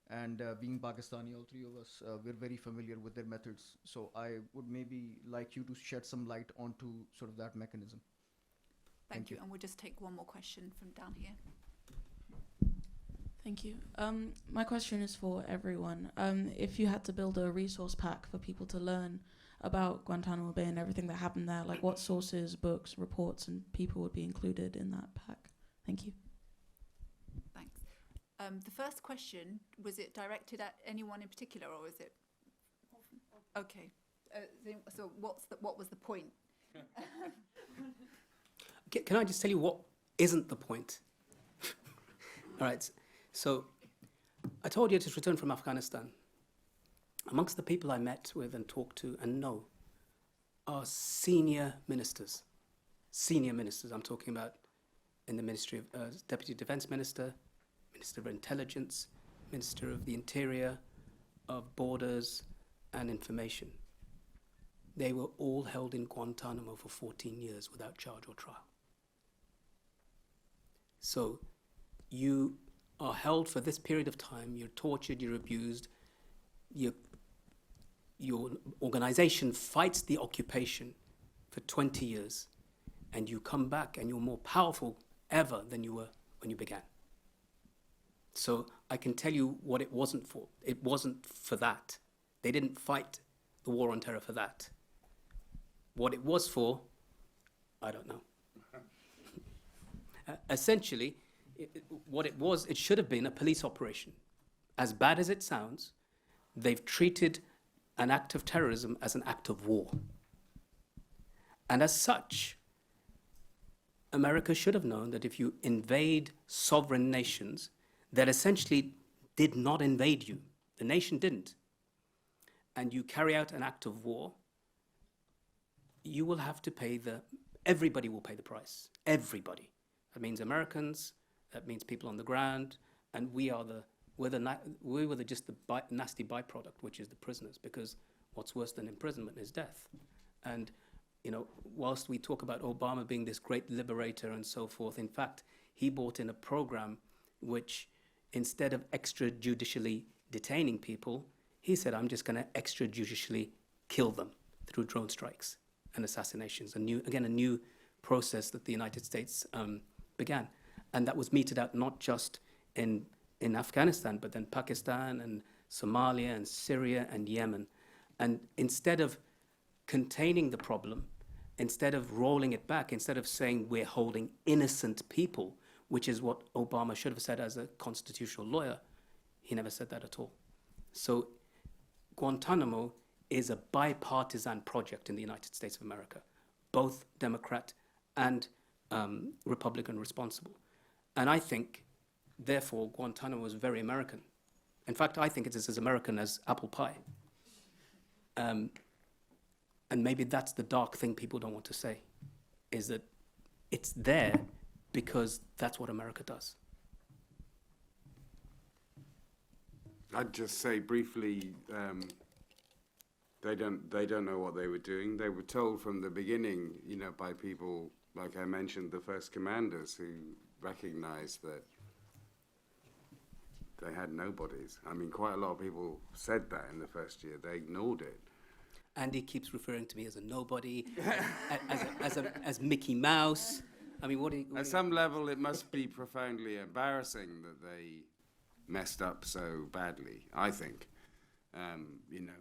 And being Pakistani, all three of us, we're very familiar with their methods. So I would maybe like you to shed some light onto sort of that mechanism. Thank you. And we'll just take one more question from down here. Thank you. My question is for everyone. If you had to build a resource pack for people to learn about Guantanamo Bay and everything that happened there, like what sources, books, reports, and people would be included in that pack? Thank you. Thanks. The first question, was it directed at anyone in particular, or is it? Okay. So what was the point? Can I just tell you what isn't the point? All right. So I told you I just returned from Afghanistan. Amongst the people I met with and talked to and know are senior ministers. Senior ministers, I'm talking about in the Ministry of Deputy Defence Minister, Minister of Intelligence, Minister of the Interior, of Borders and Information. They were all held in Guantanamo for 14 years without charge or trial. So you are held for this period of time, you're tortured, you're abused, your organization fights the occupation for 20 years, and you come back and you're more powerful ever than you were when you began. So I can tell you what it wasn't for. It wasn't for that. They didn't fight the war on terror for that. What it was for, I don't know. Essentially, what it was, it should have been a police operation. As bad as it sounds, they've treated an act of terrorism as an act of war. And as such, America should have known that if you invade sovereign nations that essentially did not invade you, the nation didn't, and you carry out an act of war, you will have to pay everybody will pay the price. Everybody. That means Americans, that means people on the ground, and we were just the nasty byproduct, which is the prisoners, because what's worse than imprisonment is death. And, you know, whilst we talk about Obama being this great liberator and so forth, in fact, he brought in a program which, instead of extrajudicially detaining people, he said, I'm just going to extrajudicially kill them through drone strikes and assassinations. A new process that the United States began. And that was meted out not just in Afghanistan, but then Pakistan and Somalia and Syria and Yemen. And instead of containing the problem, instead of rolling it back, instead of saying we're holding innocent people, which is what Obama should have said as a constitutional lawyer, he never said that at all. So Guantanamo is a bipartisan project in the United States of America, both Democrat and Republican responsible. And I think, therefore, Guantanamo was very American. In fact, I think it is as American as apple pie. And maybe that's the dark thing people don't want to say, is that it's there because that's what America does. I'd just say briefly, they don't know what they were doing. They were told from the beginning, you know, by people, like I mentioned, the first commanders who recognized that they had nobodies. I mean, quite a lot of people said that in the first year. They ignored it. Andy keeps referring to me as a nobody, as Mickey Mouse. I mean, At some level, it must be profoundly embarrassing that they messed up so badly, I think. You know,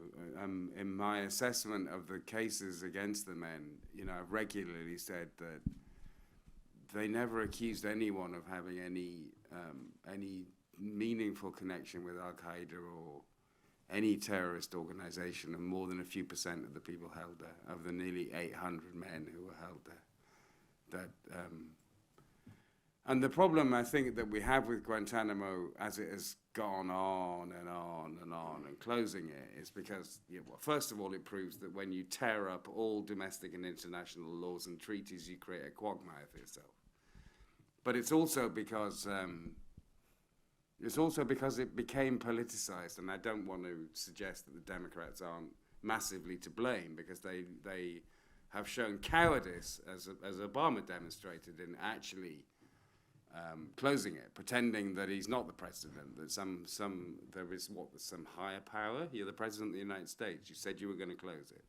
in my assessment of the cases against the men, you know, I've regularly said that they never accused anyone of having any meaningful connection with Al-Qaeda or any terrorist organization, and more than a few percent of the people held there, of the nearly 800 men who were held there. And the problem, I think, that we have with Guantanamo, as it has gone on and on and on, and closing it, is because, well, first of all, it proves that when you tear up all domestic and international laws and treaties, you create a quagmire for yourself. But it's also because it became politicized, and I don't want to suggest that the Democrats aren't massively to blame, because they have shown cowardice, as Obama demonstrated, in actually closing it, pretending that he's not the president, that there is some higher power. You're the president of the United States. You said you were going to close it.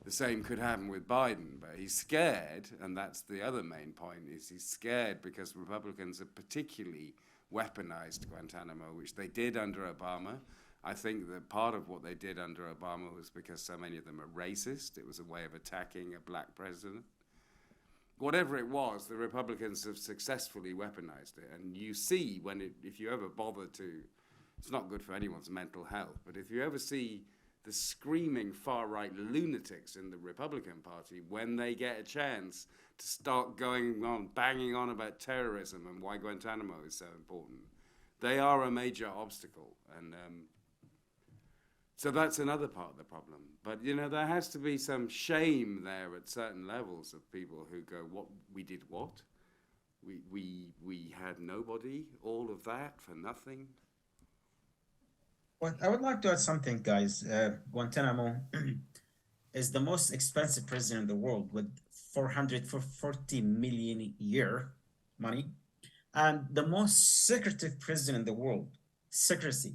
The same could happen with Biden, but he's scared, and that's the other main point, is he's scared because Republicans have particularly weaponized Guantanamo, which they did under Obama. I think that part of what they did under Obama was because so many of them are racist. It was a way of attacking a black president. whatever it was, the Republicans have successfully weaponized it. And you see if you ever bother to, it's not good for anyone's mental health, but if you ever see the screaming far-right lunatics in the Republican Party, when they get a chance to start going on, banging on about terrorism and why Guantanamo is so important, they are a major obstacle. And so that's another part of the problem. But, you know, there has to be some shame there at certain levels of people who go, what, we did what? We had nobody, all of that for nothing? Well, I would like to add something, guys. Guantanamo is the most expensive prison in the world with 440 million a year money, and the most secretive prison in the world. Secrecy.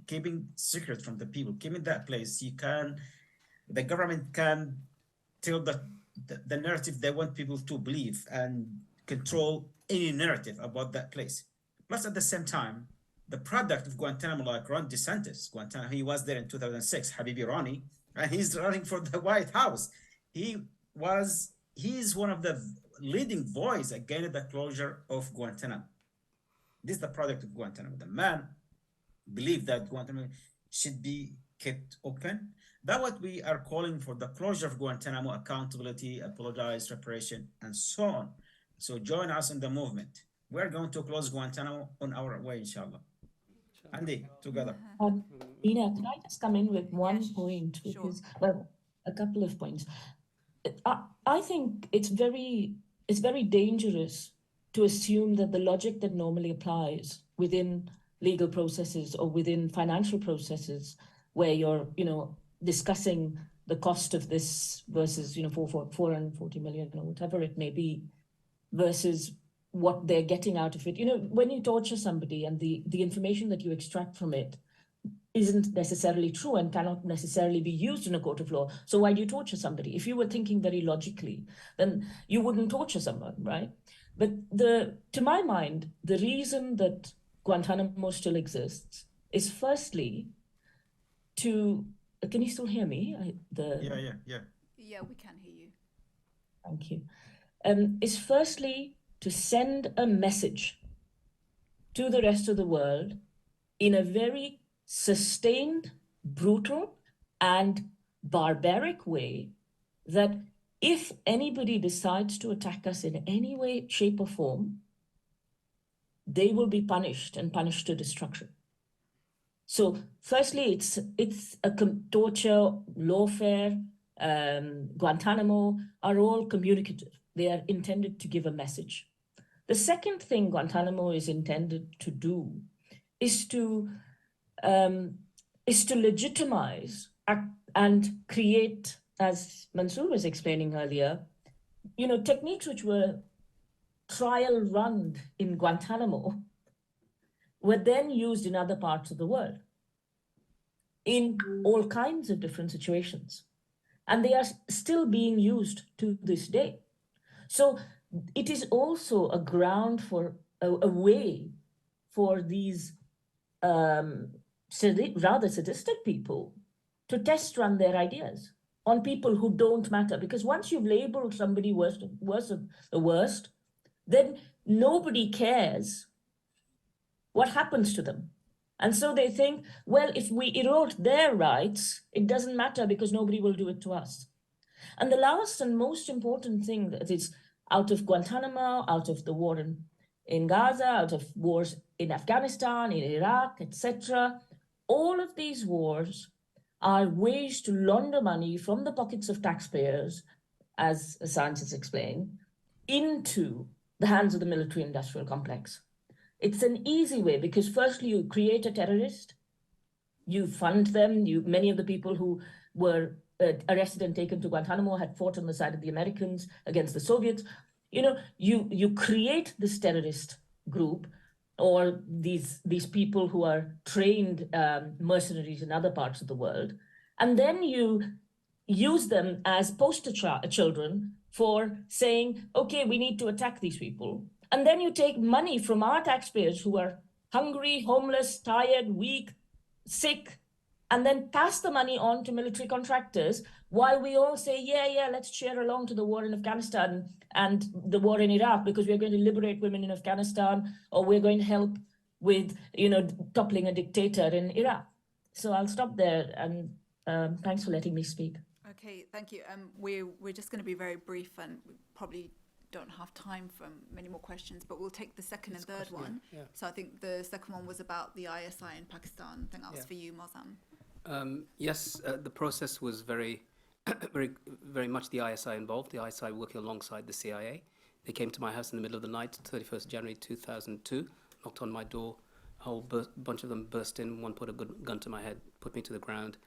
Keeping secret from the people, keeping that place. The government can tell the narrative they want people to believe and control any narrative about that place. Plus, at the same time, the product of Guantanamo, like Ron DeSantis, Guantanamo, he was there in 2006, Habibi Rani, and he's running for the White House. He's one of the leading voice against the closure of Guantanamo. This is the product of Guantanamo. The man believed that Guantanamo should be kept open. That's what we are calling for, the closure of Guantanamo, accountability, apologize, reparation, and so on. So join us in the movement. We're going to close Guantanamo on our way, inshallah. Andy, together. Ina, can I just come in with one point? Because, well, a couple of points. I think it's very dangerous to assume that the logic that normally applies within legal processes or within financial processes, where you're, discussing the cost of this versus, 440 million or whatever it may be, versus what they're getting out of it. When you torture somebody and the information that you extract from it isn't necessarily true and cannot necessarily be used in a court of law. So why do you torture somebody? If you were thinking very logically, then you wouldn't torture someone, right? But to my mind, the reason that Guantanamo still exists is firstly to, can you still hear me? Yeah. Yeah, we can hear you. Thank you. Is firstly to send a message to the rest of the world in a very sustained, brutal, and barbaric way that if anybody decides to attack us in any way, shape, or form, they will be punished and punished to destruction. So firstly, it's a torture, lawfare, Guantanamo are all communicative. They are intended to give a message. The second thing Guantanamo is intended to do is to legitimize and create, as Mansoor was explaining earlier, techniques which were trial run in Guantanamo were then used in other parts of the world in all kinds of different situations. And they are still being used to this day. So it is also a ground for a way for these rather sadistic people to test run their ideas on people who don't matter. Because once you've labeled somebody worst of the worst, then nobody cares what happens to them. And so they think, well, if we erode their rights, it doesn't matter because nobody will do it to us. And the last and most important thing that is out of Guantanamo, out of the war in Gaza, out of wars in Afghanistan, in Iraq, etc., all of these wars are ways to launder money from the pockets of taxpayers, as Assange has explained, into the hands of the military-industrial complex. It's an easy way because firstly, you create a terrorist, you fund them, many of the people who were arrested and taken to Guantanamo had fought on the side of the Americans against the Soviets. You create this terrorist group or these people who are trained mercenaries in other parts of the world, and then you use them as poster children for saying, okay, we need to attack these people. And then you take money from our taxpayers who are hungry, homeless, tired, weak, sick, and then pass the money on to military contractors while we all say, yeah, let's cheer along to the war in Afghanistan and the war in Iraq because we're going to liberate women in Afghanistan, or we're going to help with, toppling a dictator in Iraq. So I'll stop there, and thanks for letting me speak. Okay, thank you. We're just going to be very brief, and we probably don't have time for many more questions, but we'll take the second and third one. Yeah. So I think the second one was about the ISI in Pakistan. I think that was for you, Moazzam. Yes, the process was very, very much the ISI involved. The ISI working alongside the CIA. They came to my house in the middle of the night, 31st January 2002, knocked on my door. A whole bunch of them burst in. One put a gun to my head, put me to the ground,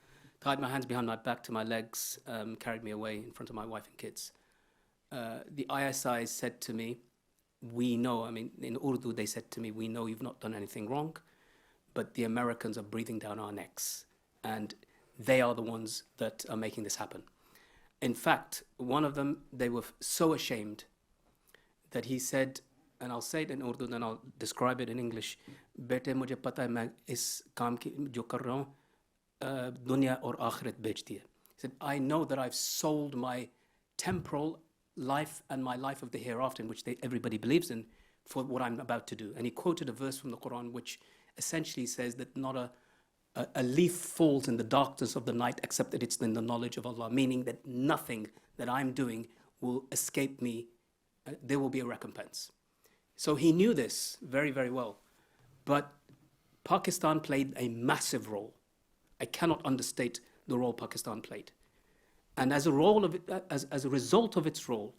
tied my hands behind my back to my legs, carried me away in front of my wife and kids. The ISI said to me, we know, in Urdu they said to me, we know you've not done anything wrong, but the Americans are breathing down our necks, and they are the ones that are making this happen. In fact, one of them, they were so ashamed that he said, and I'll say it in Urdu, then I'll describe it in English, "Bete mujhe pata hai main is kaam ki jo kar raha hu, dunya aur akhirat bech diya." He said, I know that I've sold my temporal life and my life of the hereafter, in which everybody believes in, for what I'm about to do. And he quoted a verse from the Quran which essentially says that not a leaf falls in the darkness of the night except that it's in the knowledge of Allah, meaning that nothing that I'm doing will escape me. There will be a recompense. So he knew this very, very well. But Pakistan played a massive role. I cannot understate the role Pakistan played. And as a result of its role,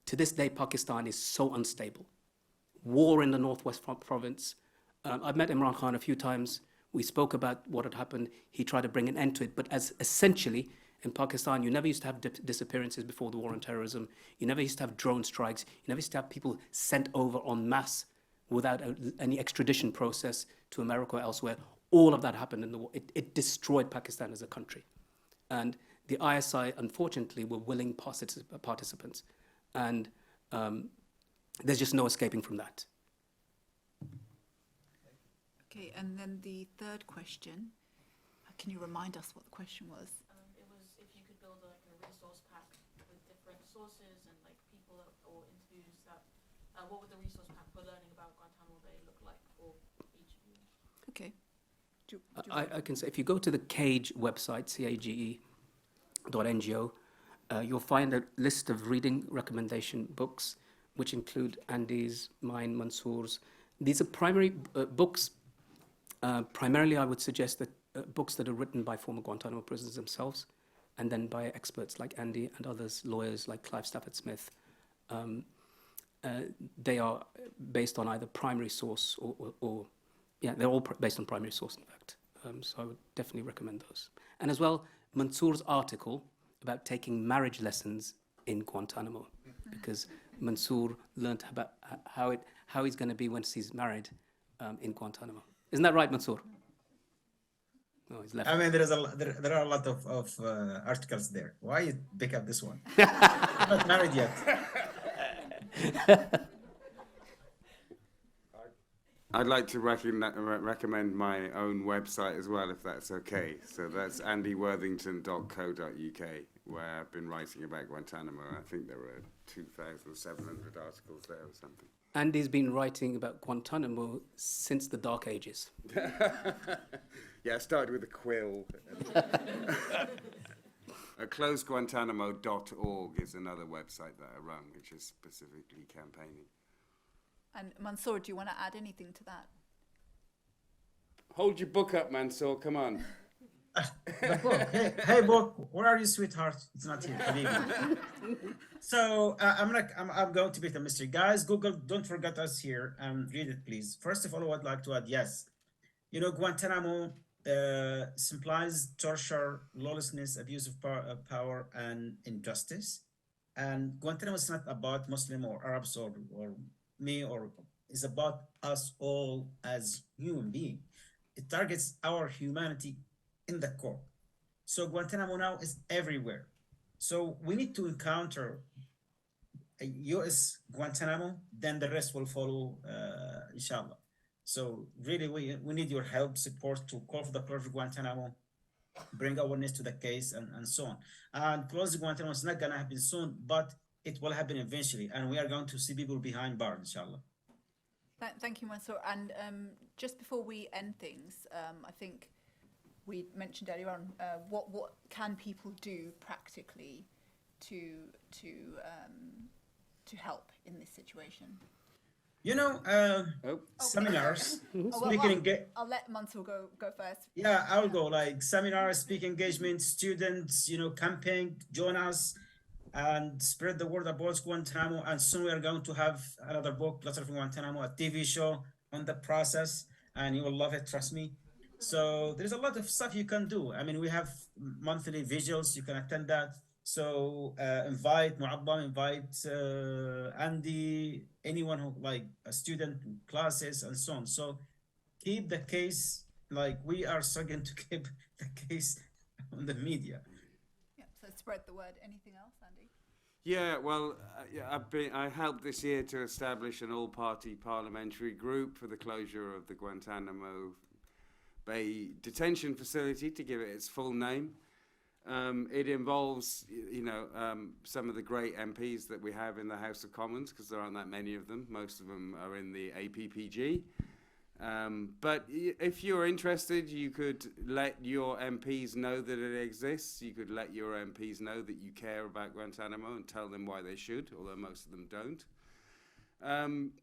to this day, Pakistan is so unstable. War in the Northwest Province. I've met Imran Khan a few times. We spoke about what had happened. He tried to bring an end to it. But as essentially, in Pakistan, you never used to have disappearances before the war on terrorism. You never used to have drone strikes. You never used to have people sent over en masse without any extradition process to America or elsewhere. All of that happened in the war. It destroyed Pakistan as a country. And the ISI, unfortunately, were willing participants. And there's just no escaping from that. Okay, and then the third question. Can you remind us what the question was? It was if you could build like a resource pack with different sources and like people or interviews that, what would the resource pack for learning about Guantanamo Bay look like for each of you? Okay. I can say, if you go to the CAGE website, cage.ngo, you'll find a list of reading recommendation books, which include Andy's, mine, Mansoor's. These are primary books. Primarily, I would suggest that books that are written by former Guantanamo prisoners themselves, and then by experts like Andy and others, lawyers like Clive Stafford Smith. They are based on either primary source or they're all based on primary source, in fact. So I would definitely recommend those. And as well, Mansoor's article about taking marriage lessons in Guantanamo, because Mansoor learned about how he's going to be once he's married in Guantanamo. Isn't that right, Mansoor? No, he's left. There are a lot of articles there. Why you pick up this one? I'm not married yet. I'd like to recommend my own website as well, if that's okay. So that's andyworthington.co.uk, where I've been writing about Guantanamo. I think there were 2,700 articles there or something. Andy's been writing about Guantanamo since the Dark Ages. Yeah, I started with a quill. Closeguantanamo.org is another website that I run, which is specifically campaigning. And Mansoor, do you want to add anything to that? Hold your book up, Mansoor, come on. The book. Hey, book, where are you, sweetheart? It's not here, believe me. So I'm going to be the mystery. Guys, Google, don't forget us here, and read it, please. First of all, I'd like to add, yes, Guantanamo implies torture, lawlessness, abuse of power, and injustice. And Guantanamo is not about Muslim or Arabs or me, or it's about us all as human beings. It targets our humanity in the core. So Guantanamo now is everywhere. So we need to encounter a US Guantanamo, then the rest will follow, inshallah. So really, we need your help, support to call for the closure of Guantanamo. bring awareness to the case, and so on. And closing Guantanamo is not gonna happen soon, but it will happen eventually, and we are going to see people behind bars, inshallah. Thank you, Mansoor. And just before we end things, I think we mentioned earlier on what can people do practically to help in this situation. You know, seminars, I'll let Mansoor go first. Yeah, I'll go. Like seminars, speaking engagement, students, campaign, join us, and spread the word about Guantanamo. And soon we are going to have another book, Letter from Guantanamo, a TV show on the process, and you will love it, trust me. So there's a lot of stuff you can do. I mean, we have monthly vigils, you can attend that. So invite Moazzam, invite Andy, anyone who like a student, classes, and so on. So keep the case, like we are struggling to keep the case on the media. Yeah, so spread the word. Anything else, Andy? Yeah, well, I helped this year to establish an all-party parliamentary group for the closure of the Guantanamo Bay detention facility, to give it its full name. It involves, some of the great MPs that we have in the House of Commons, because there aren't that many of them. Most of them are in the APPG. But if you're interested, you could let your MPs know that it exists. You could let your MPs know that you care about Guantanamo and tell them why they should, although most of them don't.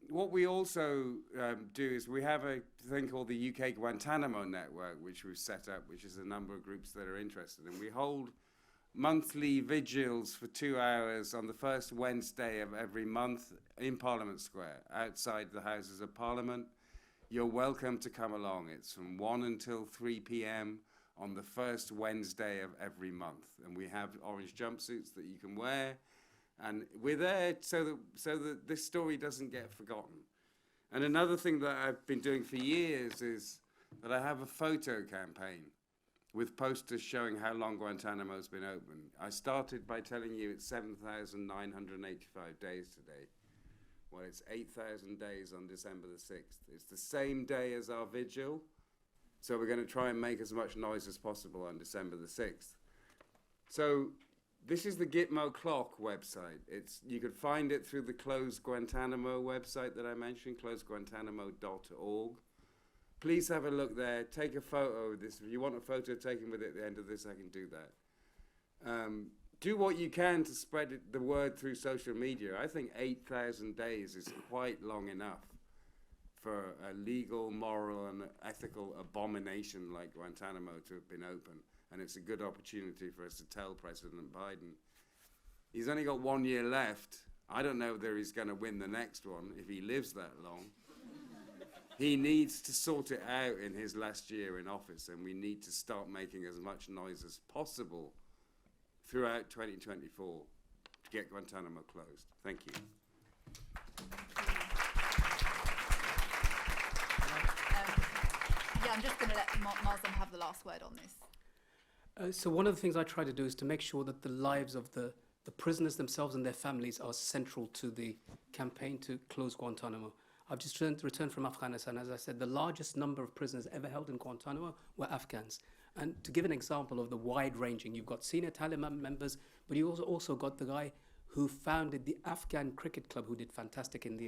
What we also do is we have a thing called the UK Guantanamo Network, which we've set up, which is a number of groups that are interested. And we hold monthly vigils for 2 hours on the first Wednesday of every month in Parliament Square, outside the Houses of Parliament. You're welcome to come along. It's from 1 until 3 p.m. on the first Wednesday of every month. And we have orange jumpsuits that you can wear. And we're there so that this story doesn't get forgotten. And another thing that I've been doing for years is that I have a photo campaign with posters showing how long Guantanamo's been open. I started by telling you it's 7,985 days today. Well, it's 8,000 days on December the 6th. It's the same day as our vigil, so we're going to try and make as much noise as possible on December the 6th. So this is the Gitmo Clock website. You could find it through the Closed Guantanamo website that I mentioned, closedguantanamo.org. Please have a look there. Take a photo of this. If you want a photo taken with it at the end of this, I can do that. Do what you can to spread the word through social media. I think 8,000 days is quite long enough for a legal, moral, and ethical abomination like Guantanamo to have been open. And it's a good opportunity for us to tell President Biden he's only got 1 year left. I don't know whether he's going to win the next one if he lives that long. He needs to sort it out in his last year in office, and we need to start making as much noise as possible throughout 2024 to get Guantanamo closed. Thank you. I'm just going to let Moazzam have the last word on this. So one of the things I try to do is to make sure that the lives of the prisoners themselves and their families are central to the campaign to close Guantanamo. I've just returned from Afghanistan. As I said, the largest number of prisoners ever held in Guantanamo were Afghans. And to give an example of the wide-ranging, you've got senior Taliban members, but you also got the guy who founded the Afghan Cricket Club, who did fantastic in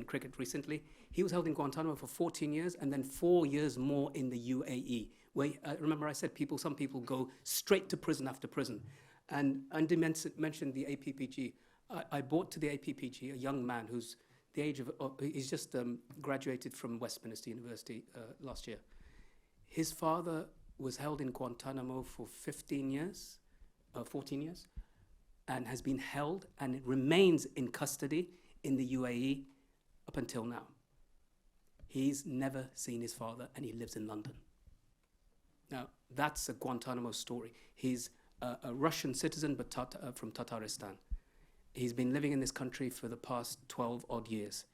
cricket recently. He was held in Guantanamo for 14 years and then 4 years more in the UAE. Where, remember I said some people go straight to prison after prison. And Andy mentioned the APPG. I brought to the APPG a young man who's the age of, he's just graduated from Westminster University last year. His father was held in Guantanamo for 14 years, and has been held and remains in custody in the UAE up until now. He's never seen his father, and he lives in London. Now, that's a Guantanamo story. He's a Russian citizen, but from Tatarstan. He's been living in this country for the past 12 odd years.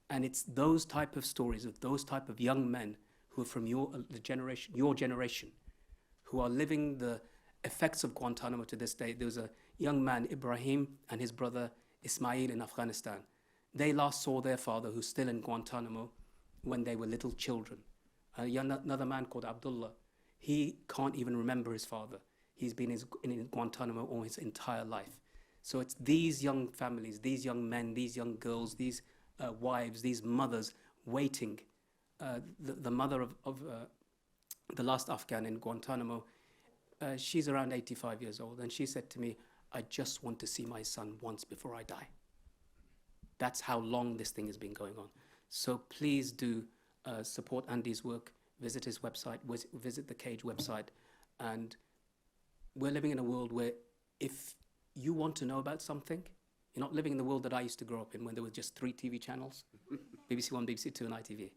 And it's those type of stories of those type of young men who are from your generation, who are living the effects of Guantanamo to this day. There was a young man, Ibrahim, and his brother Ismail in Afghanistan. They last saw their father, who's still in Guantanamo, when they were little children. Another man called Abdullah. He can't even remember his father. He's been in Guantanamo all his entire life. So it's these young families, these young men, these young girls, these wives, these mothers waiting. The mother of the last Afghan in Guantanamo, she's around 85 years old, and she said to me, I just want to see my son once before I die. That's how long this thing has been going on. So please do support Andy's work, visit his website, visit the Cage website. And we're living in a world where if you want to know about something, you're not living in the world that I used to grow up in when there were just 3 TV channels, BBC One, BBC Two, and ITV.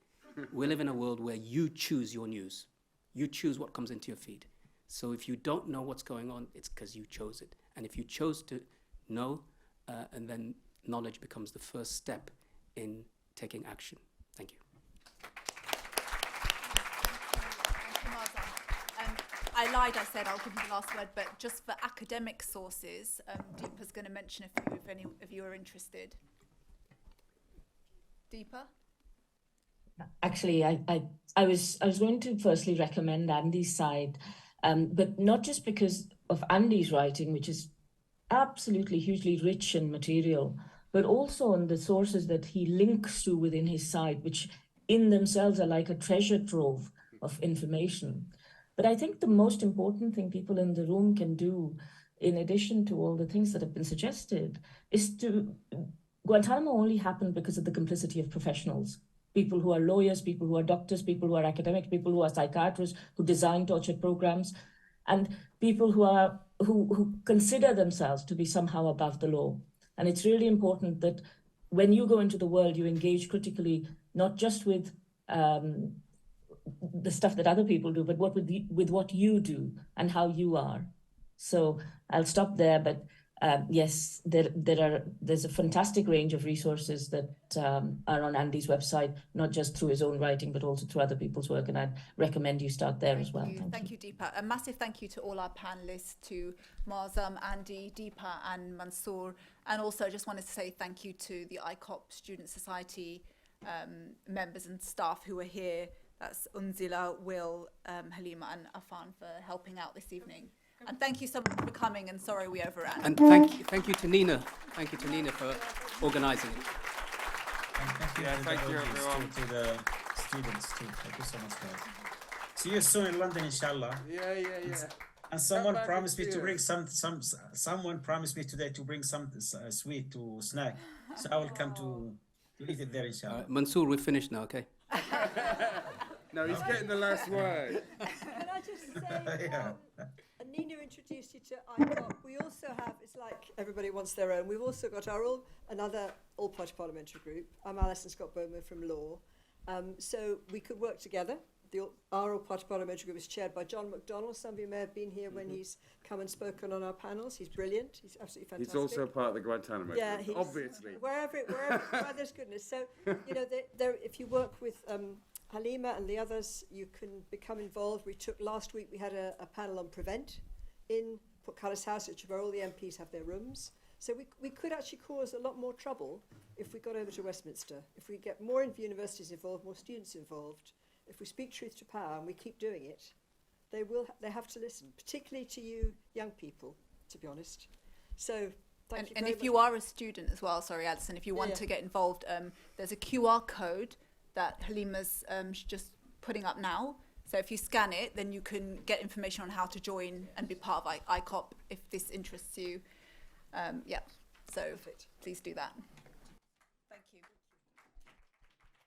We live in a world where you choose your news. You choose what comes into your feed. So if you don't know what's going on, it's because you chose it. And if you chose to know, and then knowledge becomes the first step in taking action. Thank you. Thank you, Moazzam. I lied, I said I'll give you the last word, but just for academic sources, Deepa's going to mention a few if any of you are interested. Deepa? Actually, I was going to firstly recommend Andy's side, but not just because of Andy's writing, which is absolutely hugely rich in material, but also on the sources that he links to within his site, which in themselves are like a treasure trove of information. But I think the most important thing people in the room can do, in addition to all the things that have been suggested, is Guantanamo only happened because of the complicity of professionals. People who are lawyers, people who are doctors, people who are academics, people who are psychiatrists, who design torture programs, and people who consider themselves to be somehow above the law. And it's really important that when you go into the world, you engage critically, not just with the stuff that other people do, but with what you do and how you are. So I'll stop there, but yes, there's a fantastic range of resources that are on Andy's website, not just through his own writing, but also through other people's work. And I'd recommend you start there as well. Thank you, Deepa. A massive thank you to all our panelists, to Moazzam, Andy, Deepa and Mansoor. And also I just wanted to say thank you to the ICOP Student Society members and staff who are here. That's Unzila, Will, Halima and Afan for helping out this evening. And thank you so much for coming, and sorry we overran. And thank you to Nina. Thank you to Nina for organising it. And thank you everyone. To the students too. Thank you so much, guys. See you soon in London, inshallah. Yeah. And someone promised me to bring someone promised me today to bring some sweet to snack. So I will come to eat it there, inshallah. Mansoor, we're finished now, okay? No, he's getting the last word. Can I just say, Yeah. Nina introduced you to ICOP. We also have, it's like everybody wants their own. We've also got another all-party parliamentary group. I'm Alison Scott-Bowman from Law. So we could work together. Our all-party parliamentary group is chaired by John McDonnell. Some of you may have been here when he's come and spoken on our panels. He's brilliant. He's absolutely fantastic. He's also part of the Guantanamo group, group, obviously. Wherever there's goodness. So, you know, if you work with Halima and the others, you can become involved. Last week we had a panel on Prevent in Portcullis House, which is where all the MPs have their rooms. So we could actually cause a lot more trouble if we got over to Westminster. If we get more universities involved, more students involved, if we speak truth to power and we keep doing it, they have to listen, particularly to you young people, to be honest. So thank you very much. If you are a student as well, sorry Alison, if you want to get involved, there's a QR code that Halima's just putting up now. So if you scan it, then you can get information on how to join and be part of ICOP if this interests you. So please do that.